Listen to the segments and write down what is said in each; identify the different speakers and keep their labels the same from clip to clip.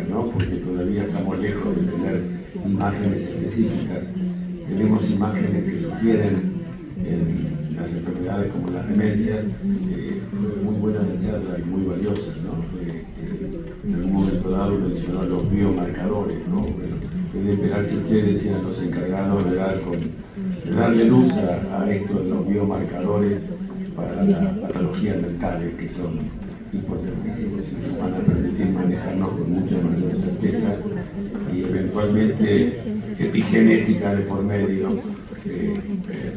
Speaker 1: ¿no? Porque todavía estamos lejos de tener imágenes específicas. Tenemos imágenes que sugieren en las enfermedades como las demencias. Fue muy buena la charla y muy valiosa, ¿no? En algún momento dado mencionó los biomarcadores, ¿no? Bueno, en esperar que ustedes sean los encargados de darle luz a esto de los biomarcadores para las patologías mentales, que son importantísimos y nos van a permitir manejarnos con mucha mayor certeza y eventualmente epigenética de por medio,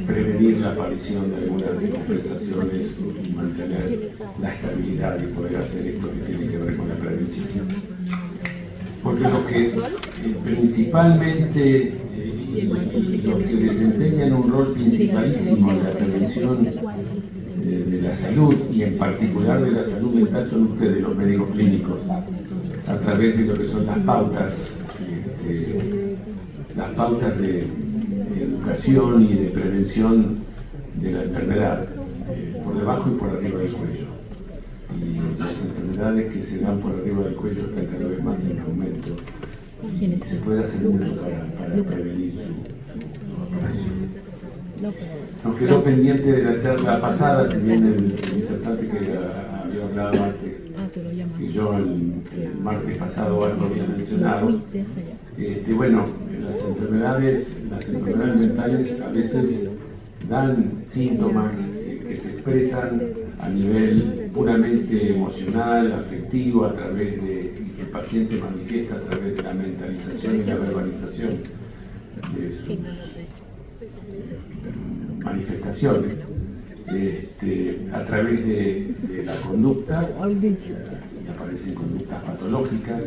Speaker 1: prevenir la aparición de algunas descompensaciones y mantener la estabilidad y poder hacer esto que tiene que ver con la prevención. Porque lo que principalmente y los que desempeñan un rol principalísimo en la prevención de la salud y en particular de la salud mental son ustedes, los médicos clínicos, a través de lo que son las pautas de educación y de prevención de la enfermedad, por debajo y por arriba del cuello. Y las enfermedades que se dan por arriba del cuello están cada vez más en aumento y se puede hacer mucho para prevenir su aparición. Nos quedó pendiente de la charla pasada, si bien el disertante que había hablado antes, y yo el martes pasado algo había mencionado. Bueno, las enfermedades mentales a veces dan síntomas que se expresan a nivel puramente emocional, afectivo, a través de que el paciente manifiesta a través de la mentalización y la verbalización de sus manifestaciones, a través de la conducta, y aparecen conductas patológicas,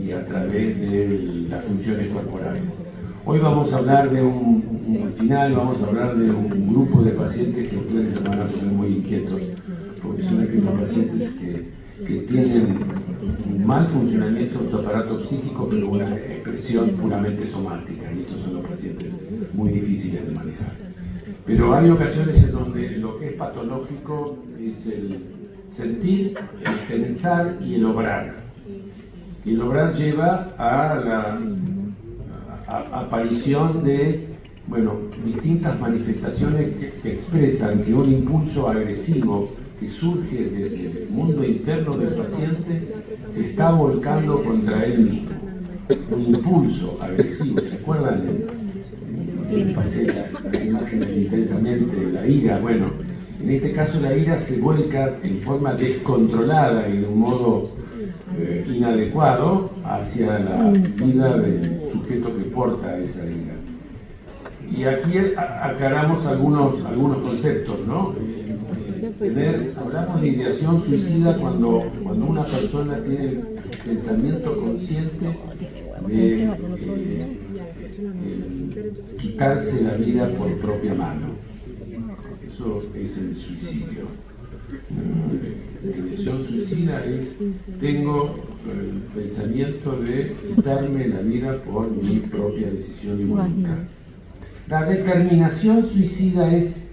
Speaker 1: y a través de las funciones corporales. Hoy vamos a hablar al final vamos a hablar de un grupo de pacientes que ustedes van a poner muy inquietos, porque son aquellos pacientes que tienen un mal funcionamiento de su aparato psíquico, pero una expresión puramente somática, y estos son los pacientes muy difíciles de manejar. Pero hay ocasiones en donde lo que es patológico es el sentir, el pensar y el obrar. Y el obrar lleva a la aparición de distintas manifestaciones que expresan que un impulso agresivo que surge del mundo interno del paciente se está volcando contra él mismo. Un impulso agresivo, ¿se acuerdan? Pasé las imágenes intensamente de la ira. Bueno, en este caso la ira se vuelca en forma descontrolada y de un modo inadecuado hacia la vida del sujeto que porta esa ira. Y aquí aclaramos algunos conceptos, ¿no? Hablamos de ideación suicida cuando una persona tiene el pensamiento consciente de quitarse la vida por propia mano. Eso es el suicidio. La ideación suicida es: tengo el pensamiento de quitarme la vida por mi propia decisión y voluntad. La determinación suicida es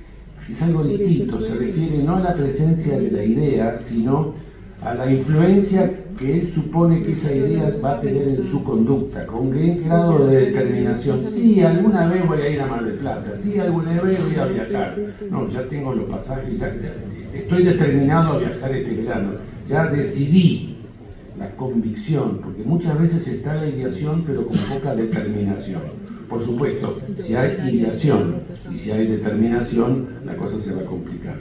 Speaker 1: algo distinto, se refiere no a la presencia de la idea, sino a la influencia que él supone que esa idea va a tener en su conducta, con qué grado de determinación. Sí, alguna vez voy a ir a Mar del Plata, sí, alguna vez voy a viajar, no, ya tengo los pasajes, ya estoy determinado a viajar este verano, ya decidí. La convicción, porque muchas veces está la ideación pero con poca determinación. Por supuesto, si hay ideación y si hay determinación, la cosa se va a complicar.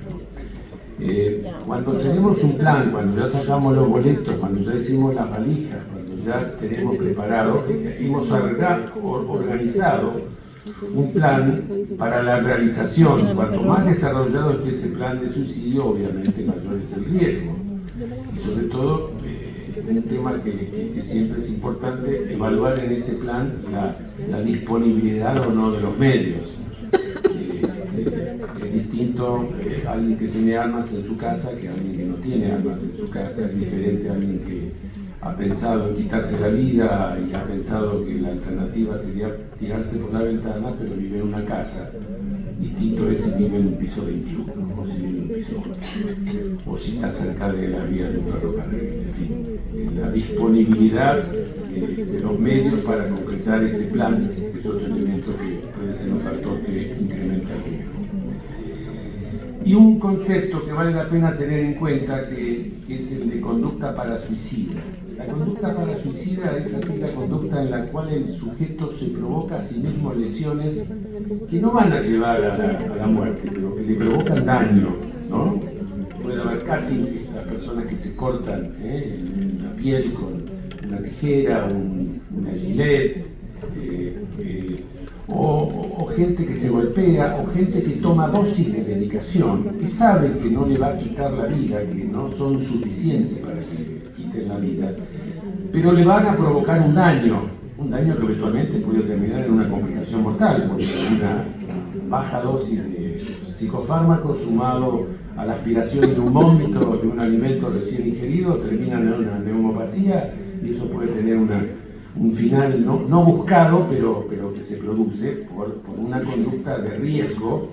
Speaker 1: Cuando tenemos un plan, cuando ya sacamos los boletos, cuando ya hicimos las valijas, cuando ya tenemos preparado, hemos organizado un plan para la realización. Cuanto más desarrollado esté ese plan de suicidio, obviamente mayor es el riesgo. Y sobre todo, un tema que siempre es importante, evaluar en ese plan la disponibilidad o no de los medios. Es distinto alguien que tiene armas en su casa que alguien que no tiene armas en su casa, es diferente a alguien ha pensado en quitarse la vida y ha pensado que la alternativa sería tirarse por la ventana, pero vive en una casa. Distinto es si vive en un piso 21 o si vive en un piso 8 o si está cerca de las vías de un ferrocarril. En fin, la disponibilidad de los medios para concretar ese plan es otro elemento que puede ser un factor que incrementa el riesgo. Y un concepto que vale la pena tener en cuenta que es el de conducta parasuicida. La conducta parasuicida es aquella conducta en la cual el sujeto se provoca a sí mismo lesiones que no van a llevar a la muerte, pero que le provocan daño, ¿no? Puede haber cutting, las personas que se cortan la piel con una tijera, una gilet, o gente que se golpea, o gente que toma dosis de medicación, que sabe que no le va a quitar la vida, que no son suficientes para que le quiten la vida, pero le van a provocar un daño que eventualmente puede terminar en una complicación mortal, porque una baja dosis de psicofármacos sumado a la aspiración de un vómito de un alimento recién ingerido termina en una neumopatía, y eso puede tener un final no buscado, pero que se produce por una conducta de riesgo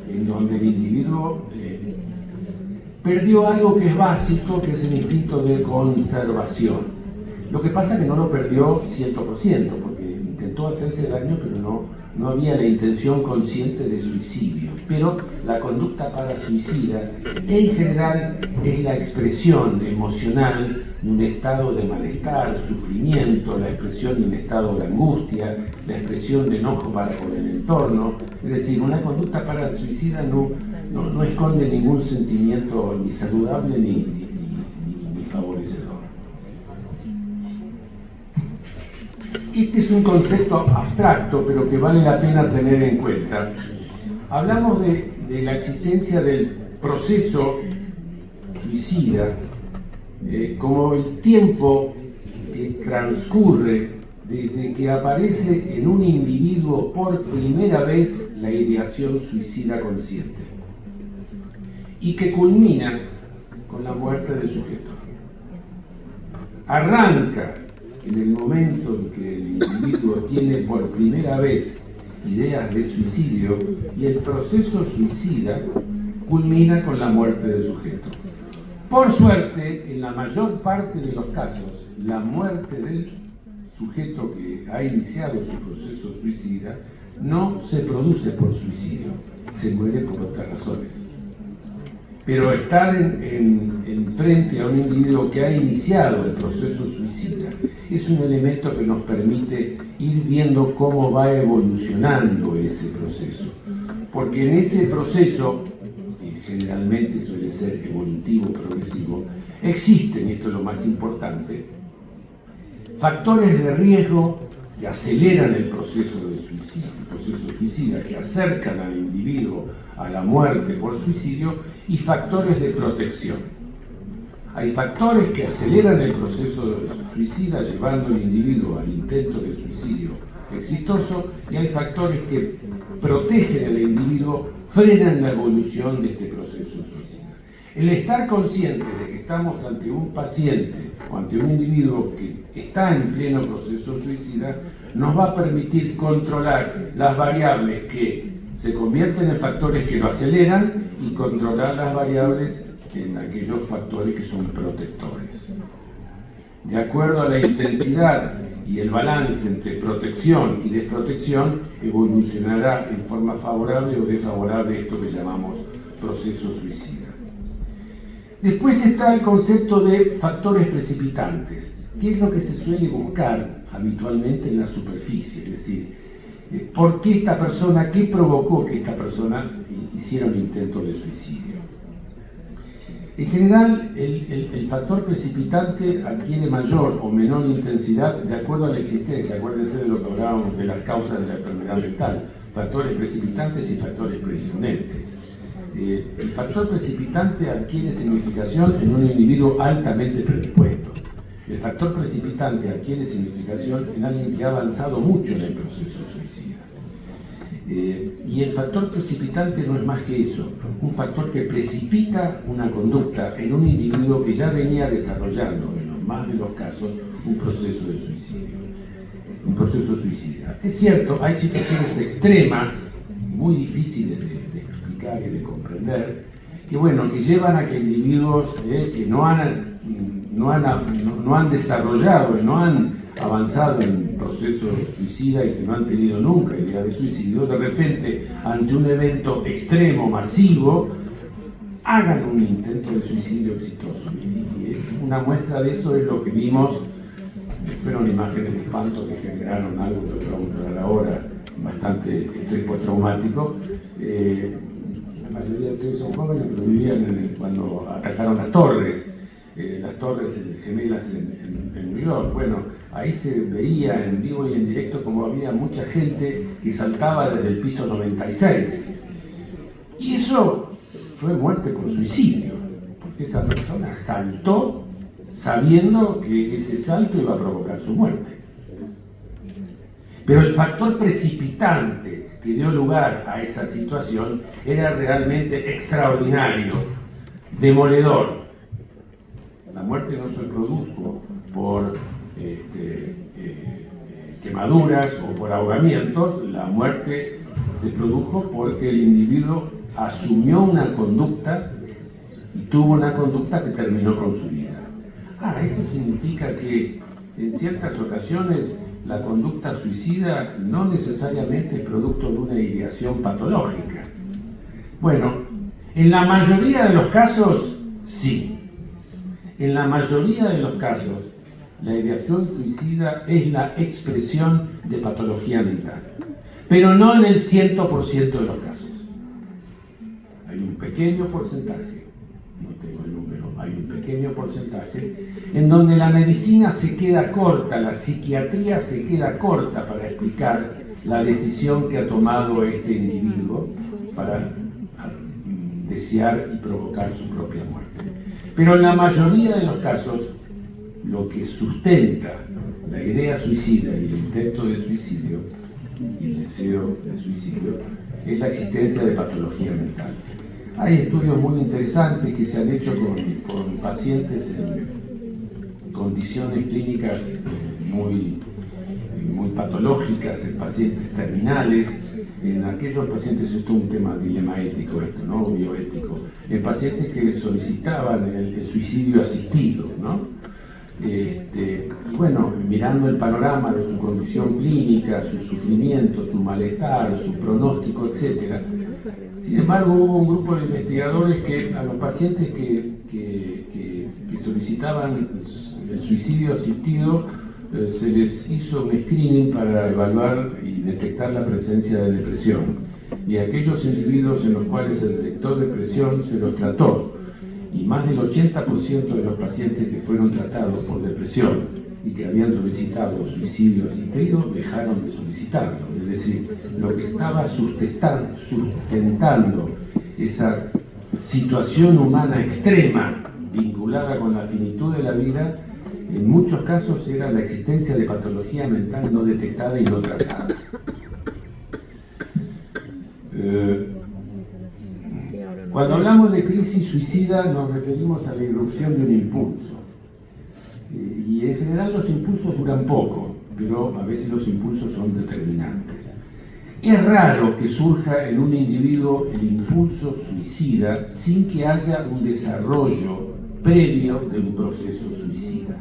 Speaker 1: en donde el individuo perdió algo que es básico, que es el instinto de conservación. Lo que pasa es que no lo perdió 100%, porque intentó hacerse daño, pero no había la intención consciente de suicidio. Pero la conducta parasuicida en general es la expresión emocional de un estado de malestar, sufrimiento, la expresión de un estado de angustia, la expresión de enojo para con el entorno. Es decir, una conducta parasuicida no esconde ningún sentimiento ni saludable ni favorecedor. Este es un concepto abstracto, pero que vale la pena tener en cuenta. Hablamos de la existencia del proceso suicida como el tiempo que transcurre desde que aparece en un individuo por primera vez la ideación suicida consciente y que culmina con la muerte del sujeto. Arranca en el momento en que el individuo tiene por primera vez ideas de suicidio y el proceso suicida culmina con la muerte del sujeto. Por suerte, en la mayor parte de los casos, la muerte del sujeto que ha iniciado su proceso suicida no se produce por suicidio, se muere por otras razones. Pero estar en frente a un individuo que ha iniciado el proceso suicida es un elemento que nos permite ir viendo cómo va evolucionando ese proceso. Porque en ese proceso, que generalmente suele ser evolutivo, progresivo, existen, y esto es lo más importante, factores de riesgo que aceleran el proceso de suicidio, el proceso suicida, que acercan al individuo a la muerte por suicidio, y factores de protección. Hay factores que aceleran el proceso suicida llevando al individuo al intento de suicidio exitoso, y hay factores que protegen al individuo, frenan la evolución de este proceso suicida. El estar consciente de que estamos ante un paciente o ante un individuo que está en pleno proceso suicida nos va a permitir controlar las variables que se convierten en factores que lo aceleran y controlar las variables en aquellos factores que son protectores. De acuerdo a la intensidad y el balance entre protección y desprotección, evolucionará en forma favorable o desfavorable esto que llamamos proceso suicida. Después está el concepto de factores precipitantes, que es lo que se suele buscar habitualmente en la superficie, es decir, ¿por qué esta persona, qué provocó que esta persona hiciera un intento de suicidio? En general, el factor precipitante adquiere mayor o menor intensidad de acuerdo a la existencia. Acuérdense de lo que hablábamos de las causas de la enfermedad mental, factores precipitantes y factores predisponentes. El factor precipitante adquiere significación en un individuo altamente predispuesto. El factor precipitante adquiere significación en alguien que ha avanzado mucho en el proceso suicida. Y el factor precipitante no es más que eso, un factor que precipita una conducta en un individuo que ya venía desarrollando en los más de los casos, un proceso de suicidio, un proceso suicida. Es cierto, hay situaciones extremas, muy difíciles de explicar y de comprender, que bueno, que llevan a que individuos que no han desarrollado y no han avanzado en proceso suicida y que no han tenido nunca idea de suicidio, de repente, ante un evento extremo, masivo, hagan un intento de suicidio exitoso. Y una muestra de eso es lo que vimos, fueron imágenes de espanto que generaron algo que vamos a ver ahora, bastante estrés postraumático. La mayoría de ustedes son jóvenes, pero vivían cuando atacaron las torres gemelas en New York. Bueno, ahí se veía en vivo y en directo como había mucha gente que saltaba desde el piso 96. Y eso fue muerte por suicidio, porque esa persona saltó sabiendo que ese salto iba a provocar su muerte. Pero el factor precipitante que dio lugar a esa situación era realmente extraordinario, demoledor. La muerte no se produjo por quemaduras o por ahogamientos, la muerte se produjo porque el individuo asumió una conducta y tuvo una conducta que terminó con su vida. Esto significa que en ciertas ocasiones la conducta suicida no necesariamente es producto de una ideación patológica. Bueno, en la mayoría de los casos, sí. En la mayoría de los casos, la ideación suicida es la expresión de patología mental, pero no en el 100% de los casos. Hay un pequeño porcentaje, no tengo el número, hay un pequeño porcentaje en donde la medicina se queda corta, la psiquiatría se queda corta para explicar la decisión que ha tomado este individuo para desear y provocar su propia muerte. Pero en la mayoría de los casos, lo que sustenta la idea suicida y el intento de suicidio y el deseo de suicidio es la existencia de patología mental. Hay estudios muy interesantes que se han hecho con pacientes en condiciones clínicas muy patológicas, en pacientes terminales, en aquellos pacientes, esto es un tema, dilema ético esto, ¿no? Bioético, en pacientes que solicitaban el suicidio asistido, ¿no? Bueno, mirando el panorama de su condición clínica, su sufrimiento, su malestar, su pronóstico, etc. Sin embargo, hubo un grupo de investigadores que a los pacientes que solicitaban el suicidio asistido se les hizo un screening para evaluar y detectar la presencia de depresión. Y aquellos individuos en los cuales se detectó depresión se los trató. Y más del 80% de los pacientes que fueron tratados por depresión y que habían solicitado suicidio asistido dejaron de solicitarlo. Es decir, lo que estaba sustentando esa situación humana extrema vinculada con la finitud de la vida, en muchos casos era la existencia de patología mental no detectada y no tratada. Cuando hablamos de crisis suicida nos referimos a la irrupción de un impulso. Y en general los impulsos duran poco, pero a veces los impulsos son determinantes. Es raro que surja en un individuo el impulso suicida sin que haya un desarrollo previo de un proceso suicida.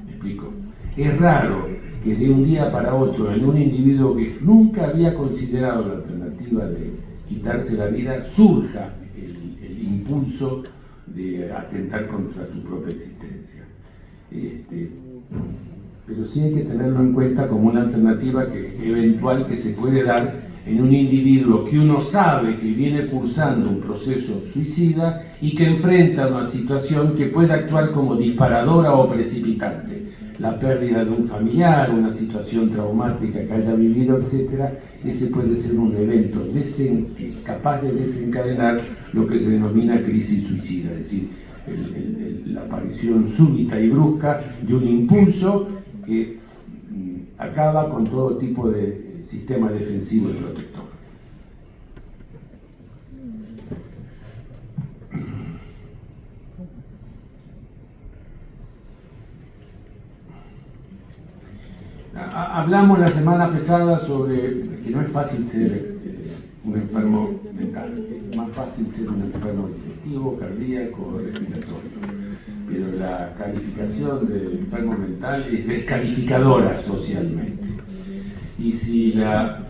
Speaker 1: ¿Me explico? Es raro que de un día para otro en un individuo que nunca había considerado la alternativa de quitarse la vida surja el impulso de atentar contra su propia existencia. Pero sí hay que tenerlo en cuenta como una alternativa eventual que se puede dar en un individuo que uno sabe que viene cursando un proceso suicida y que enfrenta una situación que puede actuar como disparadora o precipitante. La pérdida de un familiar, una situación traumática que haya vivido, etc. Ese puede ser un evento capaz de desencadenar lo que se denomina crisis suicida, es decir, la aparición súbita y brusca de un impulso que acaba con todo tipo de sistema defensivo y protector. Hablamos la semana pasada sobre que no es fácil ser un enfermo mental, es más fácil ser un enfermo digestivo, cardíaco, respiratorio. Pero la calificación del enfermo mental es descalificadora socialmente. Y si la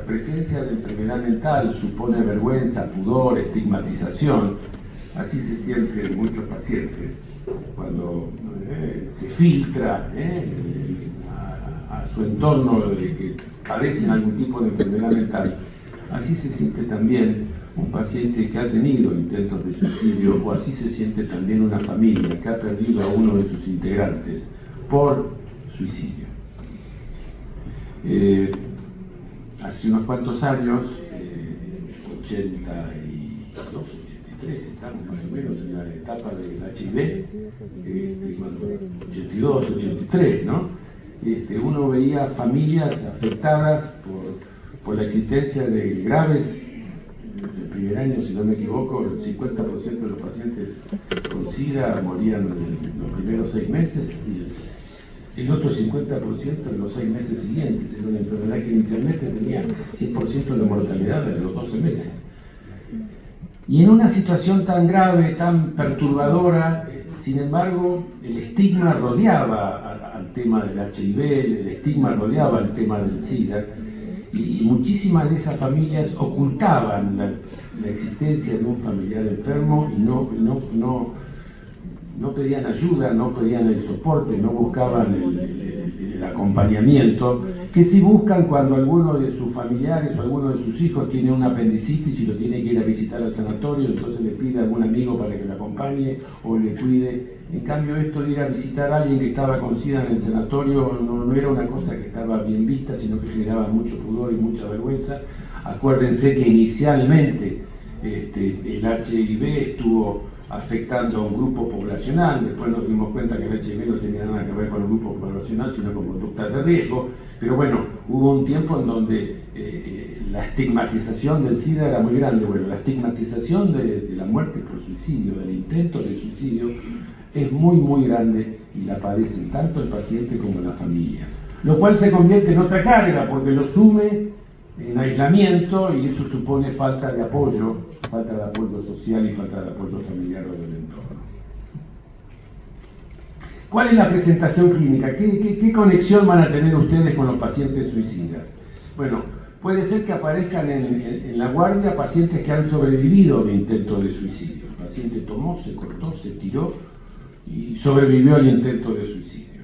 Speaker 1: presencia de enfermedad mental supone vergüenza, pudor, estigmatización, así se sienten muchos pacientes cuando se filtra a su entorno de que padecen algún tipo de enfermedad mental, así se siente también un paciente que ha tenido intentos de suicidio, o así se siente también una familia que ha perdido a uno de sus integrantes por suicidio. Hace unos cuantos años, 82, 83, estamos más o menos en la etapa del HIV, cuando 82, 83, ¿no? Uno veía familias afectadas por la existencia de graves, el primer año, si no me equivoco, el 50% de los pacientes con SIDA morían en los primeros 6 meses y el otro 50% en los 6 meses siguientes. Era una enfermedad que inicialmente tenía 100% de mortalidad en los 12 meses. Y en una situación tan grave, tan perturbadora, sin embargo, el estigma rodeaba al tema del HIV, el estigma rodeaba al tema del SIDA, y muchísimas de esas familias ocultaban la existencia de un familiar enfermo y no pedían ayuda, no pedían el soporte, no buscaban el acompañamiento que sí buscan cuando alguno de sus familiares o alguno de sus hijos tiene una apendicitis y lo tiene que ir a visitar al sanatorio, entonces le pide a algún amigo para que lo acompañe o le cuide. En cambio, esto de ir a visitar a alguien que estaba con SIDA en el sanatorio no era una cosa que estaba bien vista, sino que generaba mucho pudor y mucha vergüenza. Acuérdense que inicialmente el HIV estuvo afectando a un grupo poblacional, después nos dimos cuenta que el HIV no tenía nada que ver con un grupo poblacional, sino con conductas de riesgo, pero bueno, hubo un tiempo en donde la estigmatización del SIDA era muy grande. Bueno, la estigmatización de la muerte por suicidio, del intento de suicidio, es muy, muy grande y la padecen tanto el paciente como la familia, lo cual se convierte en otra carga porque lo sume en aislamiento y eso supone falta de apoyo social y falta de apoyo familiar o del entorno. ¿Cuál es la presentación clínica? ¿Qué conexión van a tener ustedes con los pacientes suicidas? Bueno, puede ser que aparezcan en la guardia pacientes que han sobrevivido a un intento de suicidio. El paciente tomó, se cortó, se tiró y sobrevivió al intento de suicidio.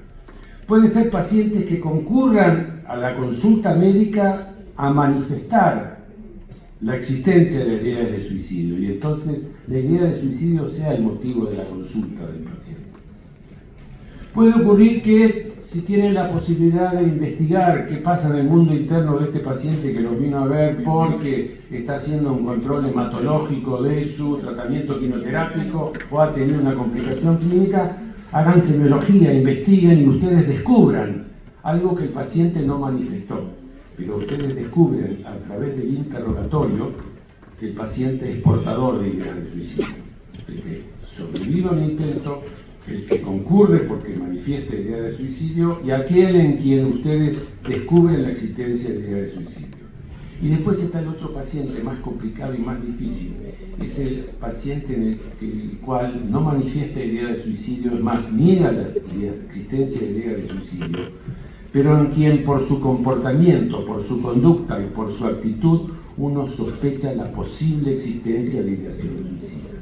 Speaker 1: Puede ser pacientes que concurran a la consulta médica a manifestar la existencia de ideas de suicidio y entonces la idea de suicidio sea el motivo de la consulta del paciente. Puede ocurrir que si tienen la posibilidad de investigar qué pasa en el mundo interno de este paciente que los vino a ver porque está haciendo un control hematológico de su tratamiento quimioterápico o ha tenido una complicación clínica, hagan semiología, investiguen y ustedes descubran algo que el paciente no manifestó. Pero ustedes descubren a través del interrogatorio que el paciente es portador de ideas de suicidio. El que sobrevive a un intento, el que concurre porque manifiesta ideas de suicidio y aquel en quien ustedes descubren la existencia de ideas de suicidio. Y después está el otro paciente más complicado y más difícil. Es el paciente en el cual no manifiesta ideas de suicidio, es más, niega la existencia de ideas de suicidio, pero en quien por su comportamiento, por su conducta y por su actitud, uno sospecha la posible existencia de ideación suicida.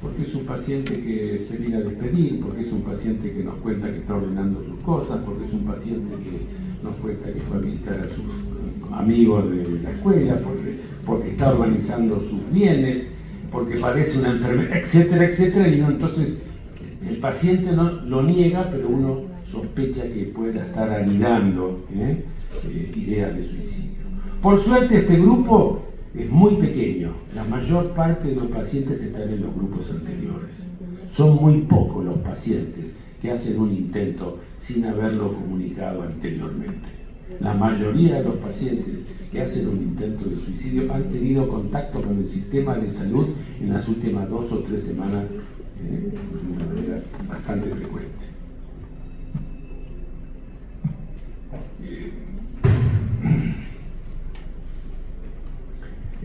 Speaker 1: Porque es un paciente que se viene a despedir, porque es un paciente que nos cuenta que está ordenando sus cosas, porque es un paciente que nos cuenta que fue a visitar a sus amigos de la escuela, porque está organizando sus bienes, porque padece una enfermedad, etcétera, etcétera, y uno entonces, el paciente no lo niega, pero uno sospecha que pueda estar anidando ideas de suicidio. Por suerte este grupo es muy pequeño, la mayor parte de los pacientes están en los grupos anteriores. Son muy pocos los pacientes que hacen un intento sin haberlo comunicado anteriormente. La mayoría de los pacientes que hacen un intento de suicidio han tenido contacto con el sistema de salud en las últimas 2 o 3 semanas de manera bastante frecuente.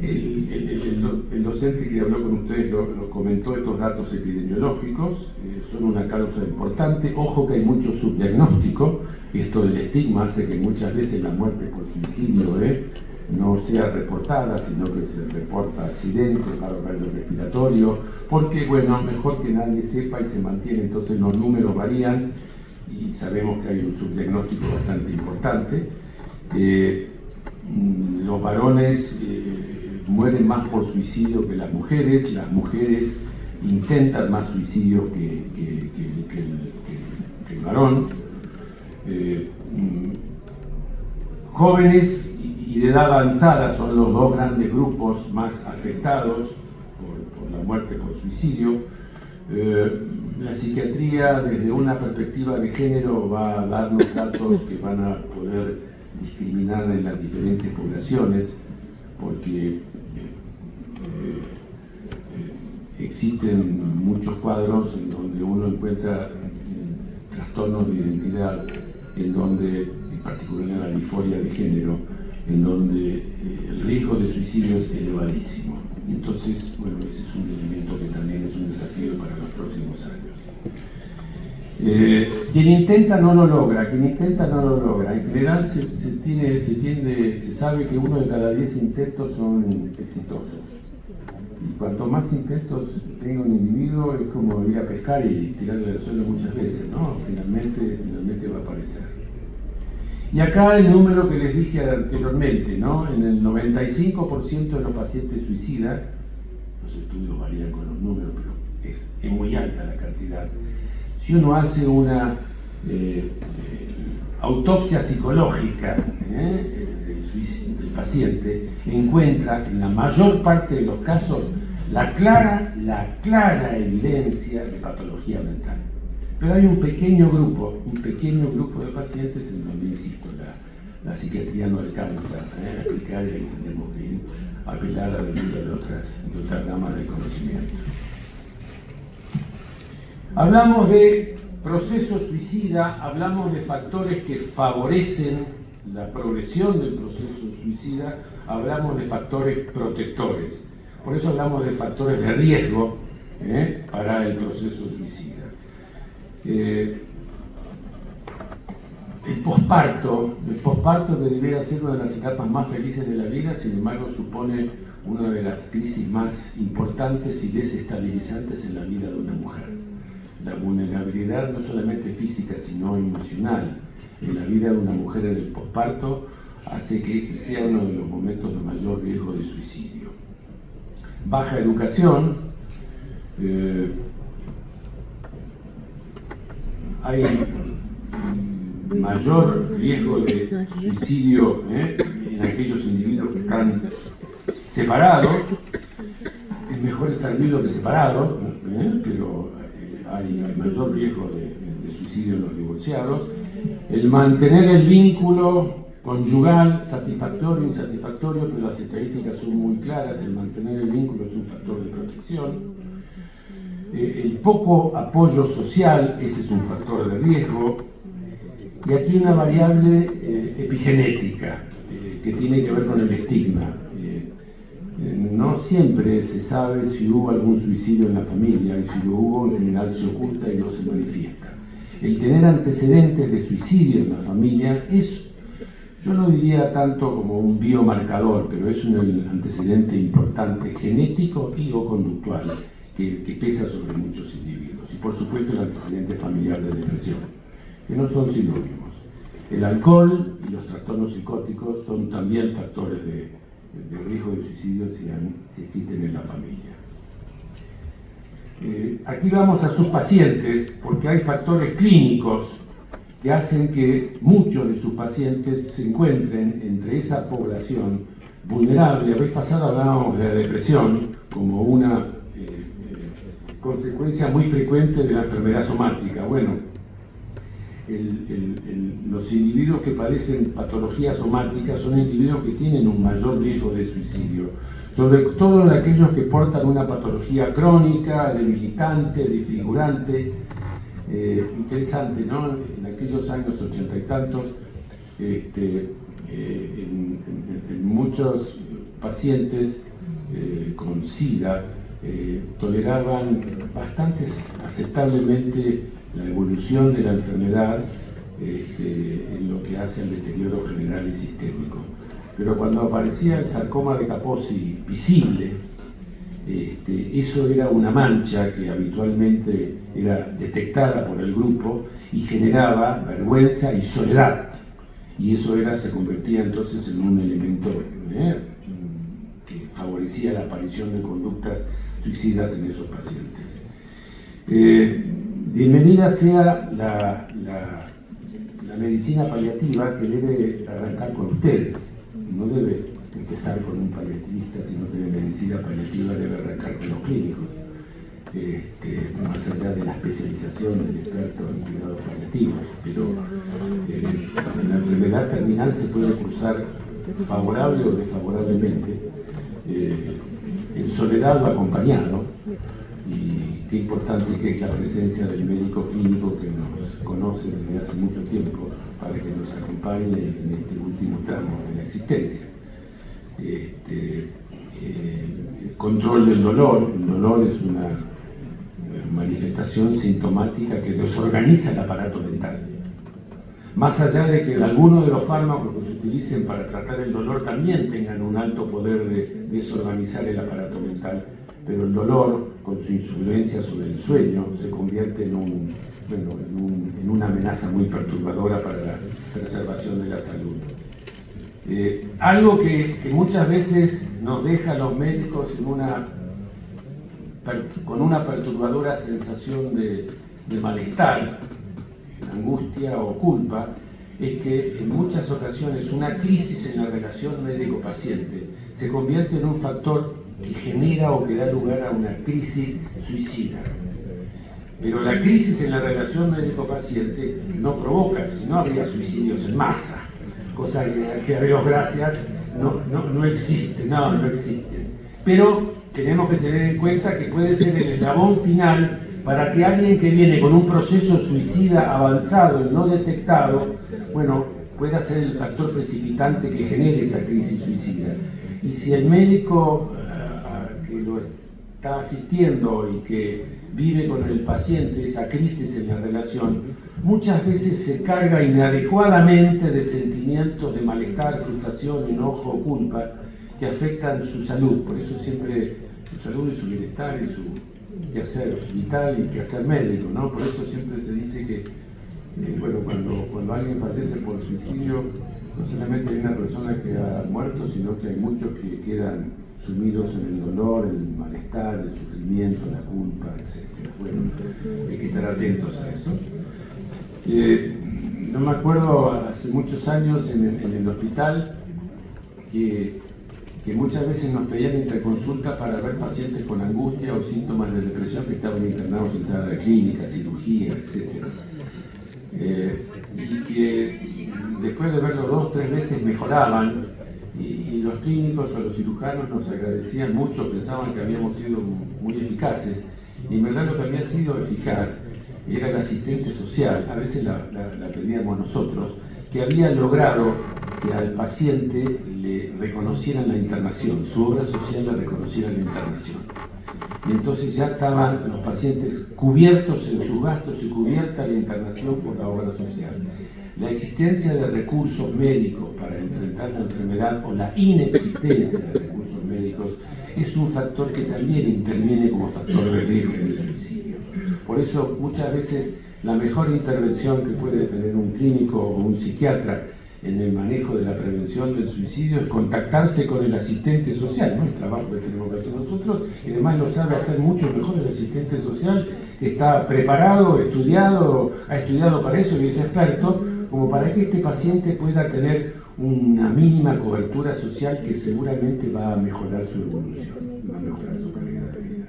Speaker 1: El docente que habló con ustedes lo comentó, estos datos epidemiológicos son una causa importante. Ojo que hay mucho subdiagnóstico, esto del estigma hace que muchas veces la muerte por suicidio no sea reportada, sino que se reporta accidente, paro cardiorrespiratorio, porque bueno, mejor que nadie sepa y se mantiene, entonces los números varían y sabemos que hay un subdiagnóstico bastante importante. Los varones mueren más por suicidio que las mujeres intentan más suicidios que el varón. Jóvenes y de edad avanzada son los dos grandes grupos más afectados por la muerte por suicidio. La psiquiatría, desde una perspectiva de género, va a darnos datos que van a poder discriminar en las diferentes poblaciones, porque existen muchos cuadros en donde uno encuentra trastornos de identidad, en donde, en particular en la disforia de género, en donde el riesgo de suicidio es elevadísimo. Entonces, bueno, ese es un elemento que también es un desafío para los próximos años. Quien intenta no lo logra, En general se sabe que 1 de cada 10 intentos son exitosos. Y cuanto más intentos tenga un individuo, es como ir a pescar y tirarlo del suelo muchas veces, ¿no? Finalmente va a aparecer. Y acá el número que les dije anteriormente, ¿no? En el 95% de los pacientes suicidas, los estudios varían con los números, pero es muy alta la cantidad. Si uno hace una autopsia psicológica del paciente, encuentra en la mayor parte de los casos la clara evidencia de patología mental. Pero hay un pequeño grupo de pacientes en donde, insisto, la psiquiatría no alcanza a aplicar y ahí tenemos que apelar a la ayuda de otras ramas del conocimiento. Hablamos de proceso suicida, hablamos de factores que favorecen la progresión del proceso suicida, hablamos de factores protectores. Por eso hablamos de factores de riesgo para el proceso suicida. El posparto que debiera ser una de las etapas más felices de la vida, sin embargo supone una de las crisis más importantes y desestabilizantes en la vida de una mujer. La vulnerabilidad no solamente física sino emocional en la vida de una mujer en el posparto hace que ese sea uno de los momentos de mayor riesgo de suicidio. Baja educación, hay mayor riesgo de suicidio en aquellos individuos que están separados. Es mejor estar vivo que separado, pero hay mayor riesgo de suicidio en los divorciados. El mantener el vínculo conyugal, satisfactorio, insatisfactorio, pero las estadísticas son muy claras, el mantener el vínculo es un factor de protección. El poco apoyo social, ese es un factor de riesgo. Y aquí una variable epigenética que tiene que ver con el estigma. No siempre se sabe si hubo algún suicidio en la familia, y si lo hubo, en general se oculta y no se manifiesta. El tener antecedentes de suicidio en la familia es, yo no diría tanto como un biomarcador, pero es un antecedente importante genético y o conductual que pesa sobre muchos individuos. Y por supuesto el antecedente familiar de depresión, que no son sinónimos. El alcohol y los trastornos psicóticos son también factores de riesgo de suicidio si existen en la familia. Aquí vamos a sus pacientes porque hay factores clínicos que hacen que muchos de sus pacientes se encuentren entre esa población vulnerable. La vez pasada hablábamos de la depresión como una consecuencia muy frecuente de la enfermedad somática. Bueno, los individuos que padecen patologías somáticas son individuos que tienen un mayor riesgo de suicidio, sobre todo en aquellos que portan una patología crónica, debilitante, desfigurante. Interesante, ¿no? En aquellos años 80 y tantos, en muchos pacientes con SIDA toleraban bastante aceptablemente la evolución de la enfermedad en lo que hace al deterioro general y sistémico. Pero cuando aparecía el sarcoma de Kaposi visible, eso era una mancha que habitualmente era detectada por el grupo y generaba vergüenza y soledad. Y eso se convertía entonces en un elemento que favorecía la aparición de conductas suicidas en esos pacientes. Bienvenida sea la medicina paliativa, que debe arrancar con ustedes. No debe empezar con un paliativista, sino que la medicina paliativa debe arrancar con los clínicos, más allá de la especialización del experto en cuidados paliativos. Pero la enfermedad terminal se puede cursar favorable o desfavorablemente, en soledad o acompañado, y qué importante que es la presencia del médico clínico que nos conoce desde hace mucho tiempo para que nos acompañe en este último tramo de la existencia. Control del dolor. El dolor es una manifestación sintomática que desorganiza el aparato mental. Más allá de que algunos de los fármacos que se utilicen para tratar el dolor también tengan un alto poder de desorganizar el aparato mental, pero el dolor, con su influencia sobre el sueño, se convierte en una amenaza muy perturbadora para la preservación de la salud. Algo que muchas veces nos deja a los médicos con una perturbadora sensación de malestar, angustia o culpa, es que en muchas ocasiones una crisis en la relación médico-paciente se convierte en un factor que genera o que da lugar a una crisis suicida. Pero la crisis en la relación médico-paciente no provoca, si no habría suicidios en masa, cosa que a Dios gracias no existe. Pero tenemos que tener en cuenta que puede ser el eslabón final para que alguien que viene con un proceso suicida avanzado y no detectado, pueda ser el factor precipitante que genere esa crisis suicida. Y si el médico que lo está asistiendo y que vive con el paciente esa crisis en la relación, muchas veces se carga inadecuadamente de sentimientos de malestar, frustración, enojo o culpa que afectan su salud. Por eso siempre su salud y su bienestar y su quehacer vital y quehacer médico, ¿no? Por eso siempre se dice que cuando alguien fallece por suicidio, no solamente hay una persona que ha muerto, sino que hay muchos que quedan sumidos en el dolor, en el malestar, el sufrimiento, la culpa, etc. Hay que estar atentos a eso. No me acuerdo, hace muchos años en el hospital, que muchas veces nos pedían interconsulta para ver pacientes con angustia o síntomas de depresión que estaban internados en sala de clínica, cirugía, etc. Y que después de verlo 2 o 3 veces mejoraban, y los clínicos o los cirujanos nos agradecían mucho, pensaban que habíamos sido muy eficaces, y en verdad lo que había sido eficaz era el asistente social, a veces la pedíamos nosotros, que había logrado que al paciente le reconocieran la internación, su obra social le reconociera la internación. Y entonces ya estaban los pacientes cubiertos en sus gastos y cubierta la internación por la obra social. La existencia de recursos médicos para enfrentar la enfermedad o la inexistencia de recursos médicos es un factor que también interviene como factor de riesgo en el suicidio. Por eso muchas veces la mejor intervención que puede tener un clínico o un psiquiatra en el manejo de la prevención del suicidio es contactarse con el asistente social, ¿no? El trabajo que tenemos que hacer nosotros, y además lo sabe hacer mucho mejor el asistente social, que está preparado, ha estudiado para eso y es experto, como para que este paciente pueda tener una mínima cobertura social que seguramente va a mejorar su evolución, va a mejorar su calidad de vida.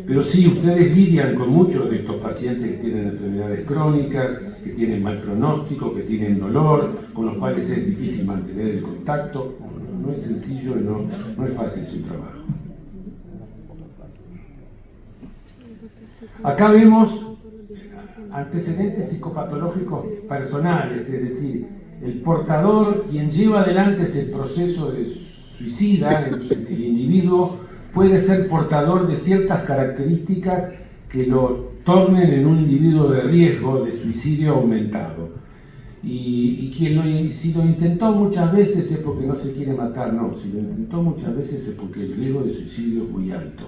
Speaker 1: Pero sí, ustedes lidian con muchos de estos pacientes que tienen enfermedades crónicas, que tienen mal pronóstico, que tienen dolor, con los cuales es difícil mantener el contacto. No es sencillo y no es fácil su trabajo. Acá vemos antecedentes psicopatológicos personales, es decir, el portador, quien lleva adelante ese proceso de suicida, el individuo puede ser portador de ciertas características que lo tornen en un individuo de riesgo de suicidio aumentado. Y quien si lo intentó muchas veces es porque no se quiere matar, no, si lo intentó muchas veces es porque el riesgo de suicidio es muy alto.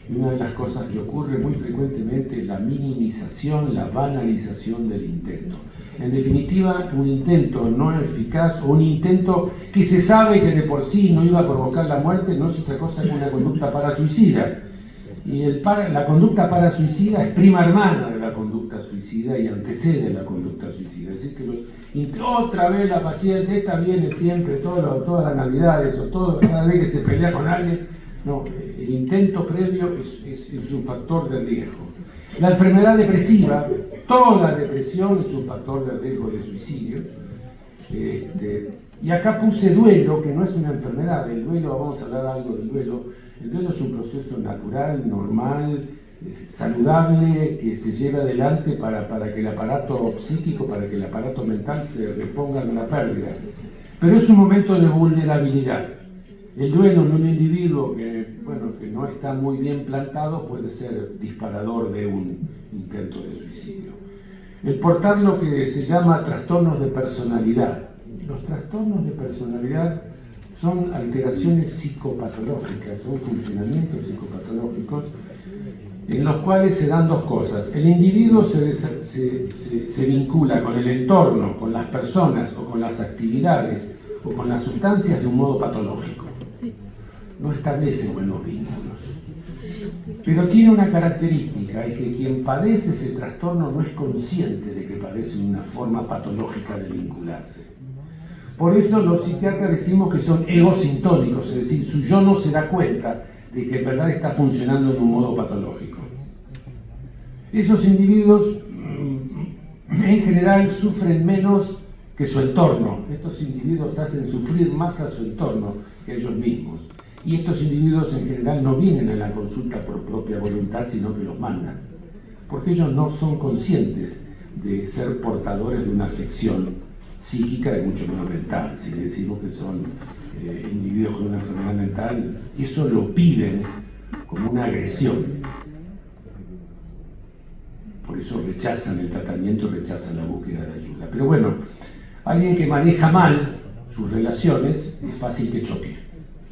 Speaker 1: Y una de las cosas que ocurre muy frecuentemente es la minimización, la banalización del intento. En definitiva, un intento no eficaz o un intento que se sabe que de por sí no iba a provocar la muerte no es otra cosa que una conducta parasuicida. Y la conducta parasuicida es prima hermana de la conducta suicida y antecede a la conducta suicida. Es decir, que otra vez la paciente, esta viene siempre, todas las navidades o cada vez que se pelea con alguien. No, el intento previo es un factor de riesgo. La enfermedad depresiva, toda depresión es un factor de riesgo de suicidio. Y acá puse duelo, que no es una enfermedad. El duelo, vamos a hablar algo del duelo. El duelo es un proceso natural, normal, saludable, que se lleva adelante para que el aparato psíquico, para que el aparato mental se reponga de la pérdida. Pero es un momento de vulnerabilidad. El duelo en un individuo que no está muy bien plantado puede ser disparador de un intento de suicidio. El portar lo que se llama trastornos de personalidad. Los trastornos de personalidad son alteraciones psicopatológicas, son funcionamientos psicopatológicos en los cuales se dan dos cosas. El individuo se vincula con el entorno, con las personas o con las actividades o con las sustancias de un modo patológico. No establece buenos vínculos. Pero tiene una característica, es que quien padece ese trastorno no es consciente de que padece una forma patológica de vincularse. Por eso los psiquiatras decimos que son egosintónicos, es decir, su yo no se da cuenta de que en verdad está funcionando de un modo patológico. Esos individuos en general sufren menos que su entorno. Estos individuos hacen sufrir más a su entorno que a ellos mismos. Y estos individuos en general no vienen a la consulta por propia voluntad, sino que los mandan. Porque ellos no son conscientes de ser portadores de una afección psíquica y mucho menos mental. Si le decimos que son individuos con una enfermedad mental, eso lo viven como una agresión. Por eso rechazan el tratamiento, rechazan la búsqueda de ayuda. Pero bueno, alguien que maneja mal sus relaciones es fácil que choque,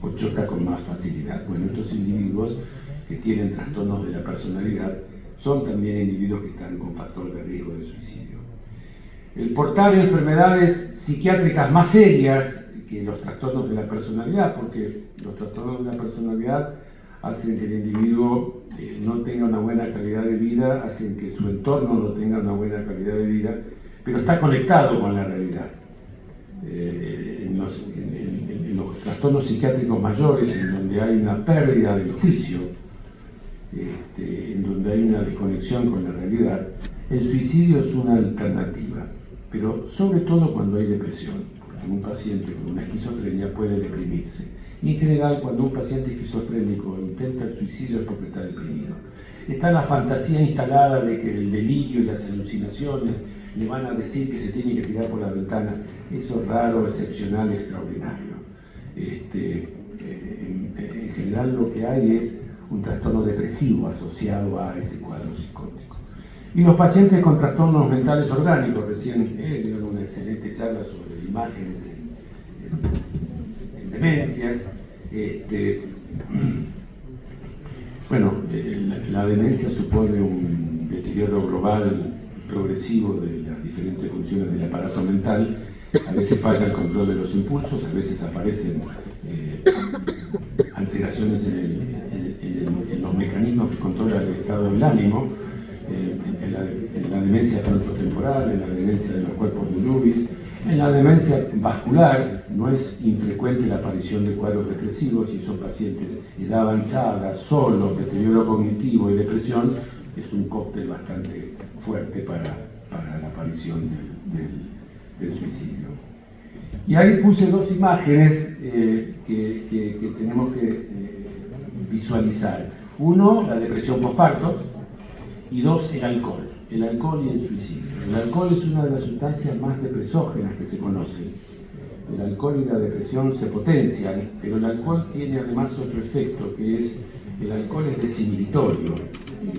Speaker 1: o choca con más facilidad. Bueno, estos individuos que tienen trastornos de la personalidad son también individuos que están con factor de riesgo de suicidio. El portar enfermedades psiquiátricas más serias que los trastornos de la personalidad, porque los trastornos de la personalidad hacen que el individuo no tenga una buena calidad de vida, hacen que su entorno no tenga una buena calidad de vida, pero está conectado con la realidad. En los trastornos psiquiátricos mayores, en donde hay una pérdida del juicio, en donde hay una desconexión con la realidad, el suicidio es una alternativa, pero sobre todo cuando hay depresión, porque un paciente con una esquizofrenia puede deprimirse. Y en general, cuando un paciente esquizofrénico intenta el suicidio es porque está deprimido. Está la fantasía instalada de que el delirio y las alucinaciones le van a decir que se tiene que tirar por la ventana. Eso es raro, excepcional, extraordinario. En general lo que hay es un trastorno depresivo asociado a ese cuadro psicótico. Y los pacientes con trastornos mentales orgánicos, recién dieron una excelente charla sobre imágenes en demencias. La demencia supone un deterioro global progresivo de las diferentes funciones del aparato mental. A veces falla el control de los impulsos, a veces aparecen alteraciones en los mecanismos que controlan el estado del ánimo, en la demencia frontotemporal, en la demencia de los cuerpos de Lewis, en la demencia vascular. No es infrecuente la aparición de cuadros depresivos y son pacientes de edad avanzada, solos, deterioro cognitivo y depresión. Es un cóctel bastante fuerte para la aparición del suicidio. Y ahí puse dos imágenes que tenemos que visualizar. Uno, la depresión postparto, y dos, el alcohol y el suicidio. El alcohol es una de las sustancias más depresógenas que se conocen. el alcohol y la depresión se potencian, pero el alcohol tiene además otro efecto, que es el alcohol es desinhibitorio.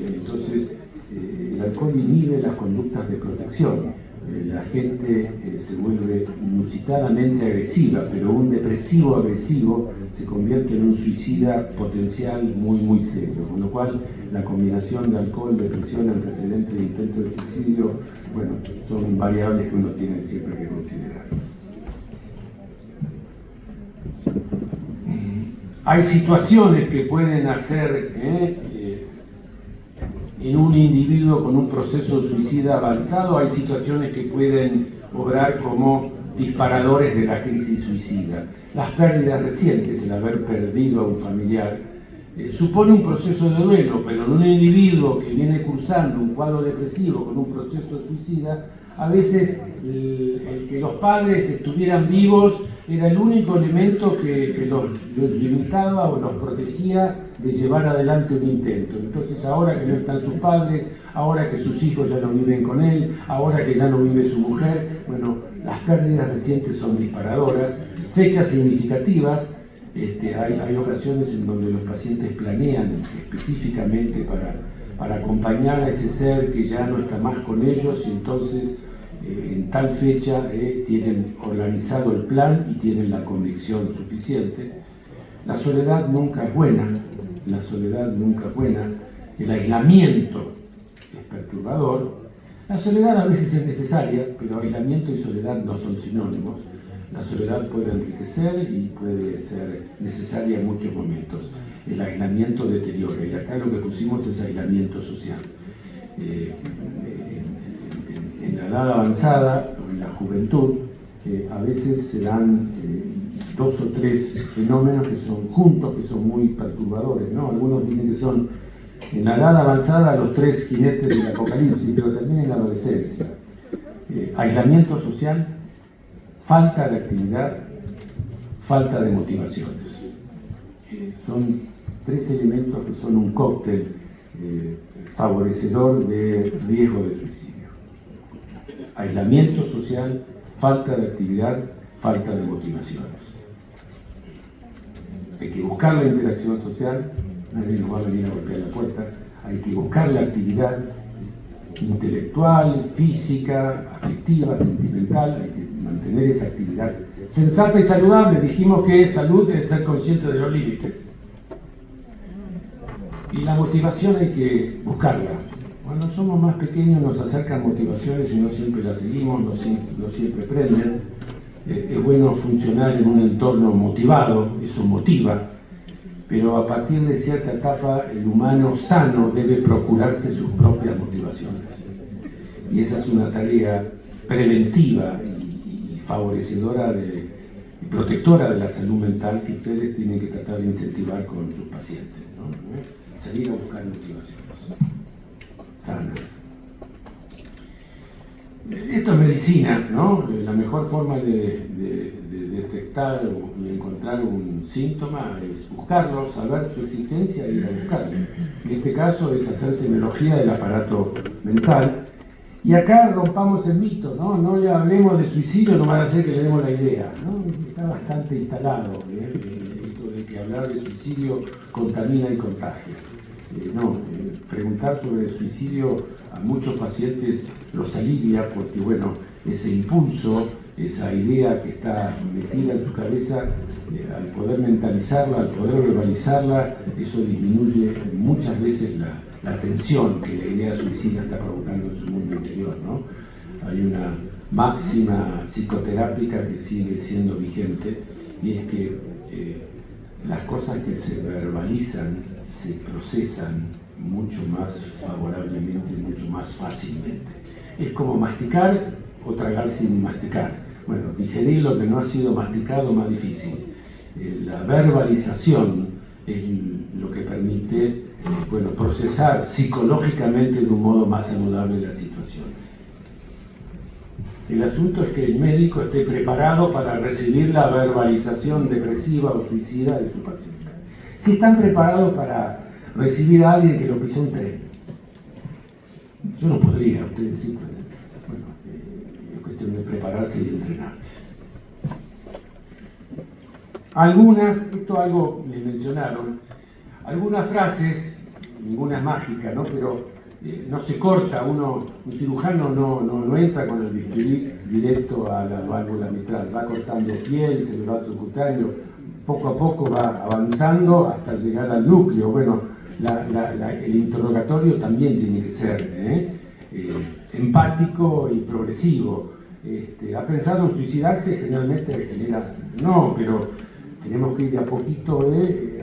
Speaker 1: Entonces, el alcohol inhibe las conductas de protección. La gente se vuelve inusitadamente agresiva, pero un depresivo agresivo se convierte en un suicida potencial muy serio, con lo cual la combinación de alcohol, depresión, antecedentes de intento de suicidio, bueno, son variables que uno tiene siempre que considerar. Hay situaciones que pueden hacer en un individuo con un proceso suicida avanzado, hay situaciones que pueden obrar como disparadores de la crisis suicida. Las pérdidas recientes, el haber perdido a un familiar, supone un proceso de duelo, pero en un individuo que viene cursando un cuadro depresivo con un proceso suicida, a veces el que los padres estuvieran vivos era el único elemento que los limitaba o los protegía de llevar adelante un intento. Entonces, ahora que no están sus padres, ahora que sus hijos ya no viven con él, ahora que ya no vive su mujer, bueno, las pérdidas recientes son disparadoras. Fechas significativas, hay ocasiones en donde los pacientes planean específicamente para acompañar a ese ser que ya no está más con ellos, y entonces en tal fecha tienen organizado el plan y tienen la convicción suficiente. La soledad nunca es buena, el aislamiento es perturbador. La soledad a veces es necesaria, pero aislamiento y soledad no son sinónimos. La soledad puede enriquecer y puede ser necesaria en muchos momentos. El aislamiento deteriora, y acá lo que pusimos es aislamiento social. En la edad avanzada o en la juventud, a veces se dan 2 o 3 fenómenos que son juntos, que son muy perturbadores, ¿no? Algunos dicen que son en la edad avanzada los 3 jinetes del apocalipsis, pero también en la adolescencia. Aislamiento social, falta de actividad, falta de motivaciones. Son 3 elementos que son un cóctel favorecedor de riesgo de suicidio. Aislamiento social, falta de actividad, falta de motivaciones. Hay que buscar la interacción social, nadie nos va a venir a golpear la puerta, hay que buscar la actividad intelectual, física, afectiva, sentimental, hay que mantener esa actividad sensata y saludable. Dijimos que salud es ser consciente de los límites. Y la motivación hay que buscarla. Cuando somos más pequeños nos acercan motivaciones y no siempre las seguimos, no siempre prenden. Es bueno funcionar en un entorno motivado, eso motiva, pero a partir de cierta etapa el humano sano debe procurarse sus propias motivaciones. Y esa es una tarea preventiva y favorecedora y protectora de la salud mental que ustedes tienen que tratar de incentivar con sus pacientes, ¿no? Salir a buscar motivaciones sanas. Esto es medicina, ¿no? La mejor forma de detectar o de encontrar un síntoma es buscarlo, saber su existencia y ir a buscarlo. En este caso es hacer semiología del aparato mental. Y acá rompamos el mito, ¿no? No le hablemos de suicidio, no van a hacer que le demos la idea, ¿no? Está bastante instalado, esto de que hablar de suicidio contamina y contagia. Preguntar sobre el suicidio a muchos pacientes los alivia porque, bueno, ese impulso, esa idea que está metida en su cabeza, al poder mentalizarla, al poder verbalizarla, eso disminuye muchas veces la tensión que la idea suicida está provocando en su mundo interior, ¿no? Hay una máxima psicoterápica que sigue siendo vigente, y es que las cosas que se verbalizan se procesan mucho más favorablemente y mucho más fácilmente. Es como masticar o tragar sin masticar. Bueno, digerir lo que no ha sido masticado más difícil. La verbalización es lo que permite procesar psicológicamente de un modo más saludable las situaciones. El asunto es que el médico esté preparado para recibir la verbalización depresiva o suicida de su paciente. Si están preparados para recibir a alguien que lo pisó un tren, yo no podría, ustedes sí pueden. Bueno, es cuestión de prepararse y de entrenarse. esto algo me mencionaron, algunas frases, ninguna es mágica, ¿no? Pero no se corta, un cirujano no entra con el bisturí directo a la válvula mitral, va cortando piel, celular subcutáneo, poco a poco va avanzando hasta llegar al núcleo. Bueno, el interrogatorio también tiene que ser empático y progresivo. ¿Ha pensado en suicidarse? Generalmente genera no, pero tenemos que ir de a poquito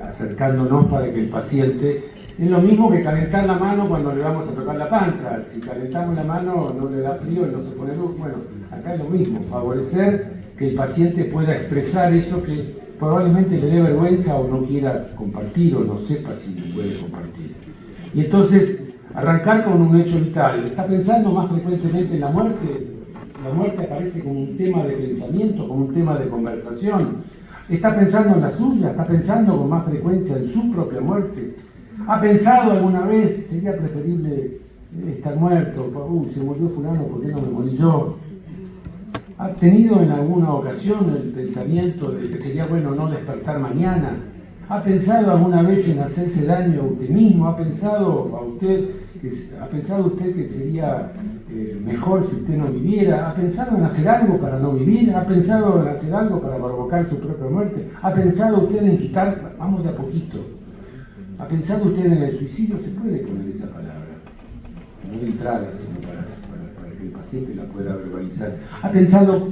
Speaker 1: acercándonos para que el paciente... Es lo mismo que calentar la mano cuando le vamos a tocar la panza. Si calentamos la mano no le da frío y no se pone luz. Bueno, acá es lo mismo, favorecer que el paciente pueda expresar eso que probablemente le dé vergüenza o no quiera compartir o no sepa si puede compartir. Y entonces, arrancar con un hecho vital. ¿Está pensando más frecuentemente en la muerte? La muerte aparece como un tema de pensamiento, como un tema de conversación. ¿Está pensando en la suya? ¿Está pensando con más frecuencia en su propia muerte? ¿Ha pensado alguna vez, sería preferible estar muerto? Se murió fulano, ¿por qué no me morí yo? ¿Ha tenido en alguna ocasión el pensamiento de que sería bueno no despertar mañana? ¿Ha pensado alguna vez en hacerse daño a usted mismo? ¿Ha pensado usted que sería mejor si usted no viviera? ¿Ha pensado en hacer algo para no vivir? ¿Ha pensado en hacer algo para provocar su propia muerte? ¿Ha pensado usted en quitar, vamos de a poquito, ¿ha pensado usted en el suicidio? Se puede poner esa palabra, no de entrada, sino para que el paciente la pueda verbalizar. ¿Ha pensado,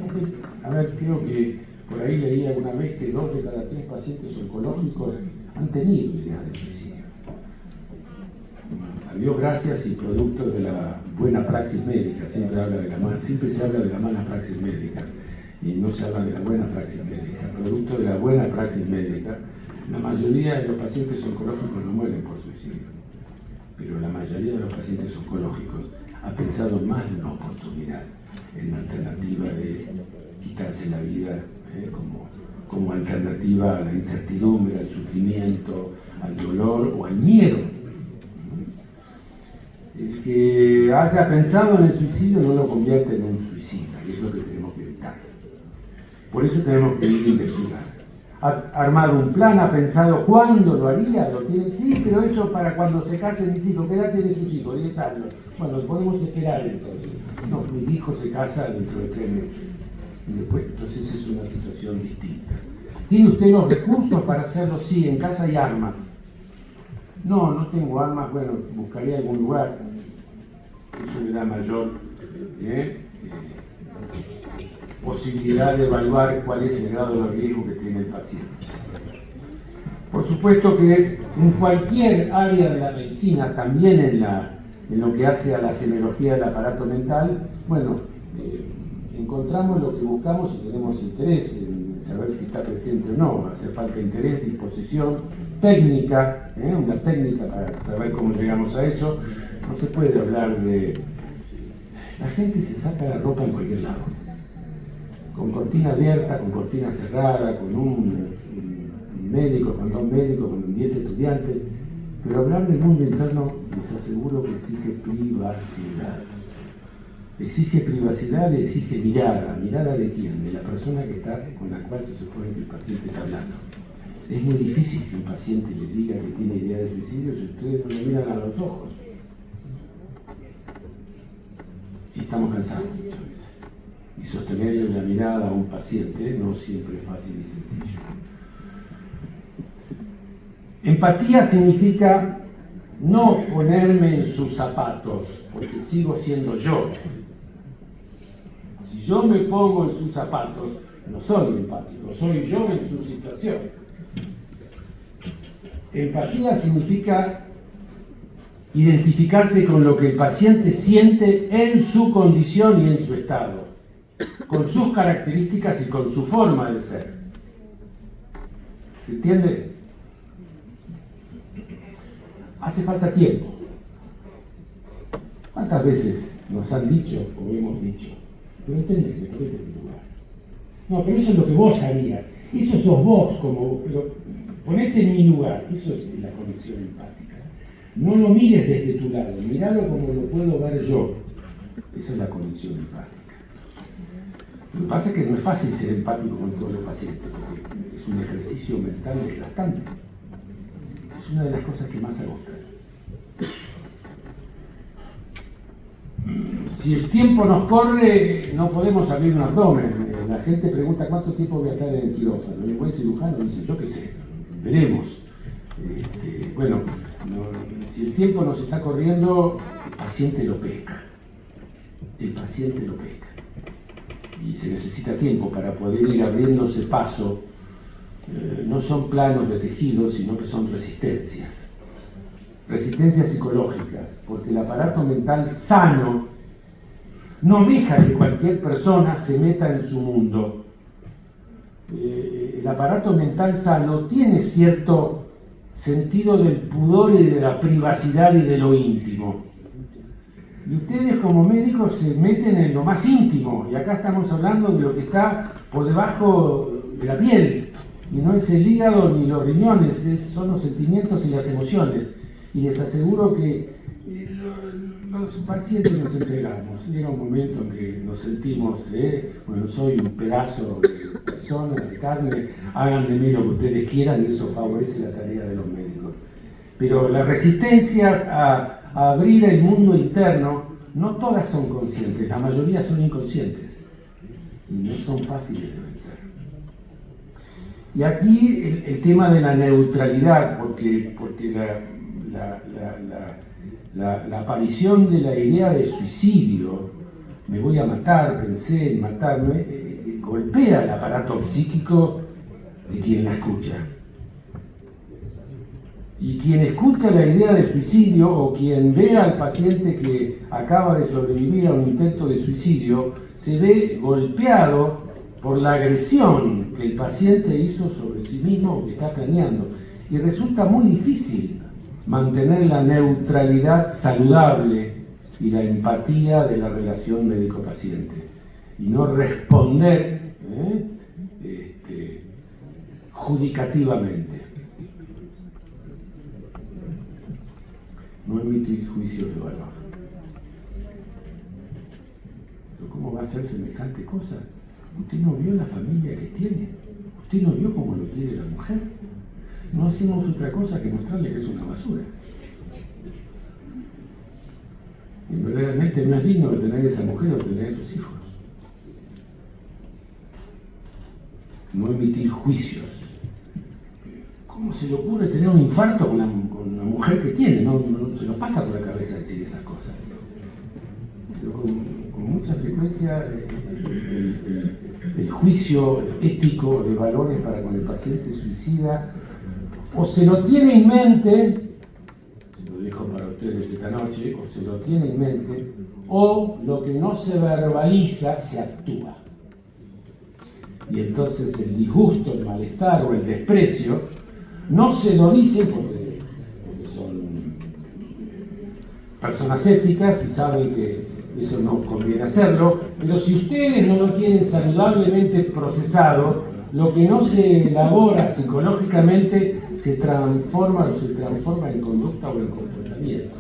Speaker 1: creo que por ahí leí alguna vez que 2 de cada 3 pacientes oncológicos han tenido ideas de suicidio? A Dios gracias y producto de la buena praxis médica, siempre se habla de la mala praxis médica y no se habla de la buena praxis médica. Producto de la buena praxis médica, la mayoría de los pacientes oncológicos no mueren por suicidio, pero la mayoría de los pacientes oncológicos ha pensado más de una oportunidad en la alternativa de quitarse la vida como alternativa a la incertidumbre, al sufrimiento, al dolor o al miedo. El que haya pensado en el suicidio no lo convierte en un suicida, y es lo que tenemos que evitar. Por eso tenemos que ir a investigar. ¿Ha armado un plan? ¿Ha pensado cuándo lo haría? ¿Lo tiene? Sí, pero eso para cuando se casen mis hijos. ¿Qué edad tiene sus hijos? 10 años. Bueno, podemos esperar entonces. No, mi hijo se casa dentro de 3 meses. Y después, entonces es una situación distinta. ¿Tiene usted los recursos para hacerlo? Sí, en casa hay armas. No tengo armas. Bueno, buscaré algún lugar. Eso le da mayor posibilidad de evaluar cuál es el grado de riesgo que tiene el paciente. Por supuesto que en cualquier área de la medicina, también en lo que hace a la semiología del aparato mental, encontramos lo que buscamos y tenemos interés en saber si está presente o no. Hace falta interés, disposición, técnica, una técnica para saber cómo llegamos a eso. No se puede hablar de... La gente se saca la ropa en cualquier lado, con cortina abierta, con cortina cerrada, con un médico, con 2 médicos, con 10 estudiantes, pero hablar del mundo interno les aseguro que exige privacidad. Exige privacidad y exige mirada. ¿Mirada de quién? De la persona con la cual se supone que el paciente está hablando. Es muy difícil que un paciente le diga que tiene idea de suicidio si ustedes no le miran a los ojos. Y estamos cansados muchas veces. Y sostenerle la mirada a un paciente no siempre es fácil y sencillo. Empatía significa no ponerme en sus zapatos, porque sigo siendo yo. Si yo me pongo en sus zapatos, no soy empático, soy yo en su situación. Empatía significa identificarse con lo que el paciente siente en su condición y en su estado, con sus características y con su forma de ser. ¿Se entiende? Hace falta tiempo. ¿Cuántas veces nos han dicho o hemos dicho? Pero entendete, ponete en mi lugar. No, pero eso es lo que vos harías. Eso sos vos, pero ponete en mi lugar. Eso es la conexión empática. No lo mires desde tu lado, miralo como lo puedo ver yo. Esa es la conexión empática. Lo que pasa es que no es fácil ser empático con todos los pacientes, porque es un ejercicio mental desgastante. Es una de las cosas que más agota. Si el tiempo nos corre, no podemos abrir un abdomen. La gente pregunta cuánto tiempo voy a estar en el quirófano. El buen cirujano dice, yo qué sé, veremos. Bueno, si el tiempo nos está corriendo, el paciente lo pesca. El paciente lo pesca. Y se necesita tiempo para poder ir abriéndose paso. No son planos de tejido, sino que son resistencias. Resistencias psicológicas, porque el aparato mental sano no deja que cualquier persona se meta en su mundo. El aparato mental sano tiene cierto sentido del pudor y de la privacidad y de lo íntimo. Y ustedes como médicos se meten en lo más íntimo, y acá estamos hablando de lo que está por debajo de la piel, y no es el hígado ni los riñones, son los sentimientos y las emociones. Y les aseguro que los pacientes nos entregamos. Llega un momento en que nos sentimos, bueno, soy un pedazo de persona, de carne, hagan de mí lo que ustedes quieran, y eso favorece la tarea de los médicos. Pero las resistencias a abrir el mundo interno, no todas son conscientes, la mayoría son inconscientes. Y no son fáciles de vencer. Y aquí el tema de la neutralidad, porque la aparición de la idea de suicidio, me voy a matar, pensé en matarme, golpea el aparato psíquico de quien la escucha. Y quien escucha la idea de suicidio, o quien ve al paciente que acaba de sobrevivir a un intento de suicidio, se ve golpeado por la agresión que el paciente hizo sobre sí mismo o que está planeando. Y resulta muy difícil mantener la neutralidad saludable y la empatía de la relación médico-paciente y no responder judicativamente. No emitir juicios de valor. ¿Pero cómo va a ser semejante cosa? Usted no vio la familia que tiene. Usted no vio cómo lo quiere la mujer. No hacemos otra cosa que mostrarle que es una basura. Y verdaderamente no es digno de tener esa mujer o tener esos hijos. No emitir juicios. ¿Cómo se le ocurre tener un infarto con la mujer que tiene? No se nos pasa por la cabeza decir esas cosas. Pero con mucha frecuencia el juicio ético de valores para con el paciente suicida o se lo tiene en mente, se lo dejo para ustedes esta noche, o se lo tiene en mente, o lo que no se verbaliza se actúa. Y entonces el disgusto, el malestar o el desprecio no se lo dicen porque son personas éticas y saben que eso no conviene hacerlo, pero si ustedes no lo tienen saludablemente procesado, lo que no se elabora psicológicamente se transforma en conducta o en comportamiento.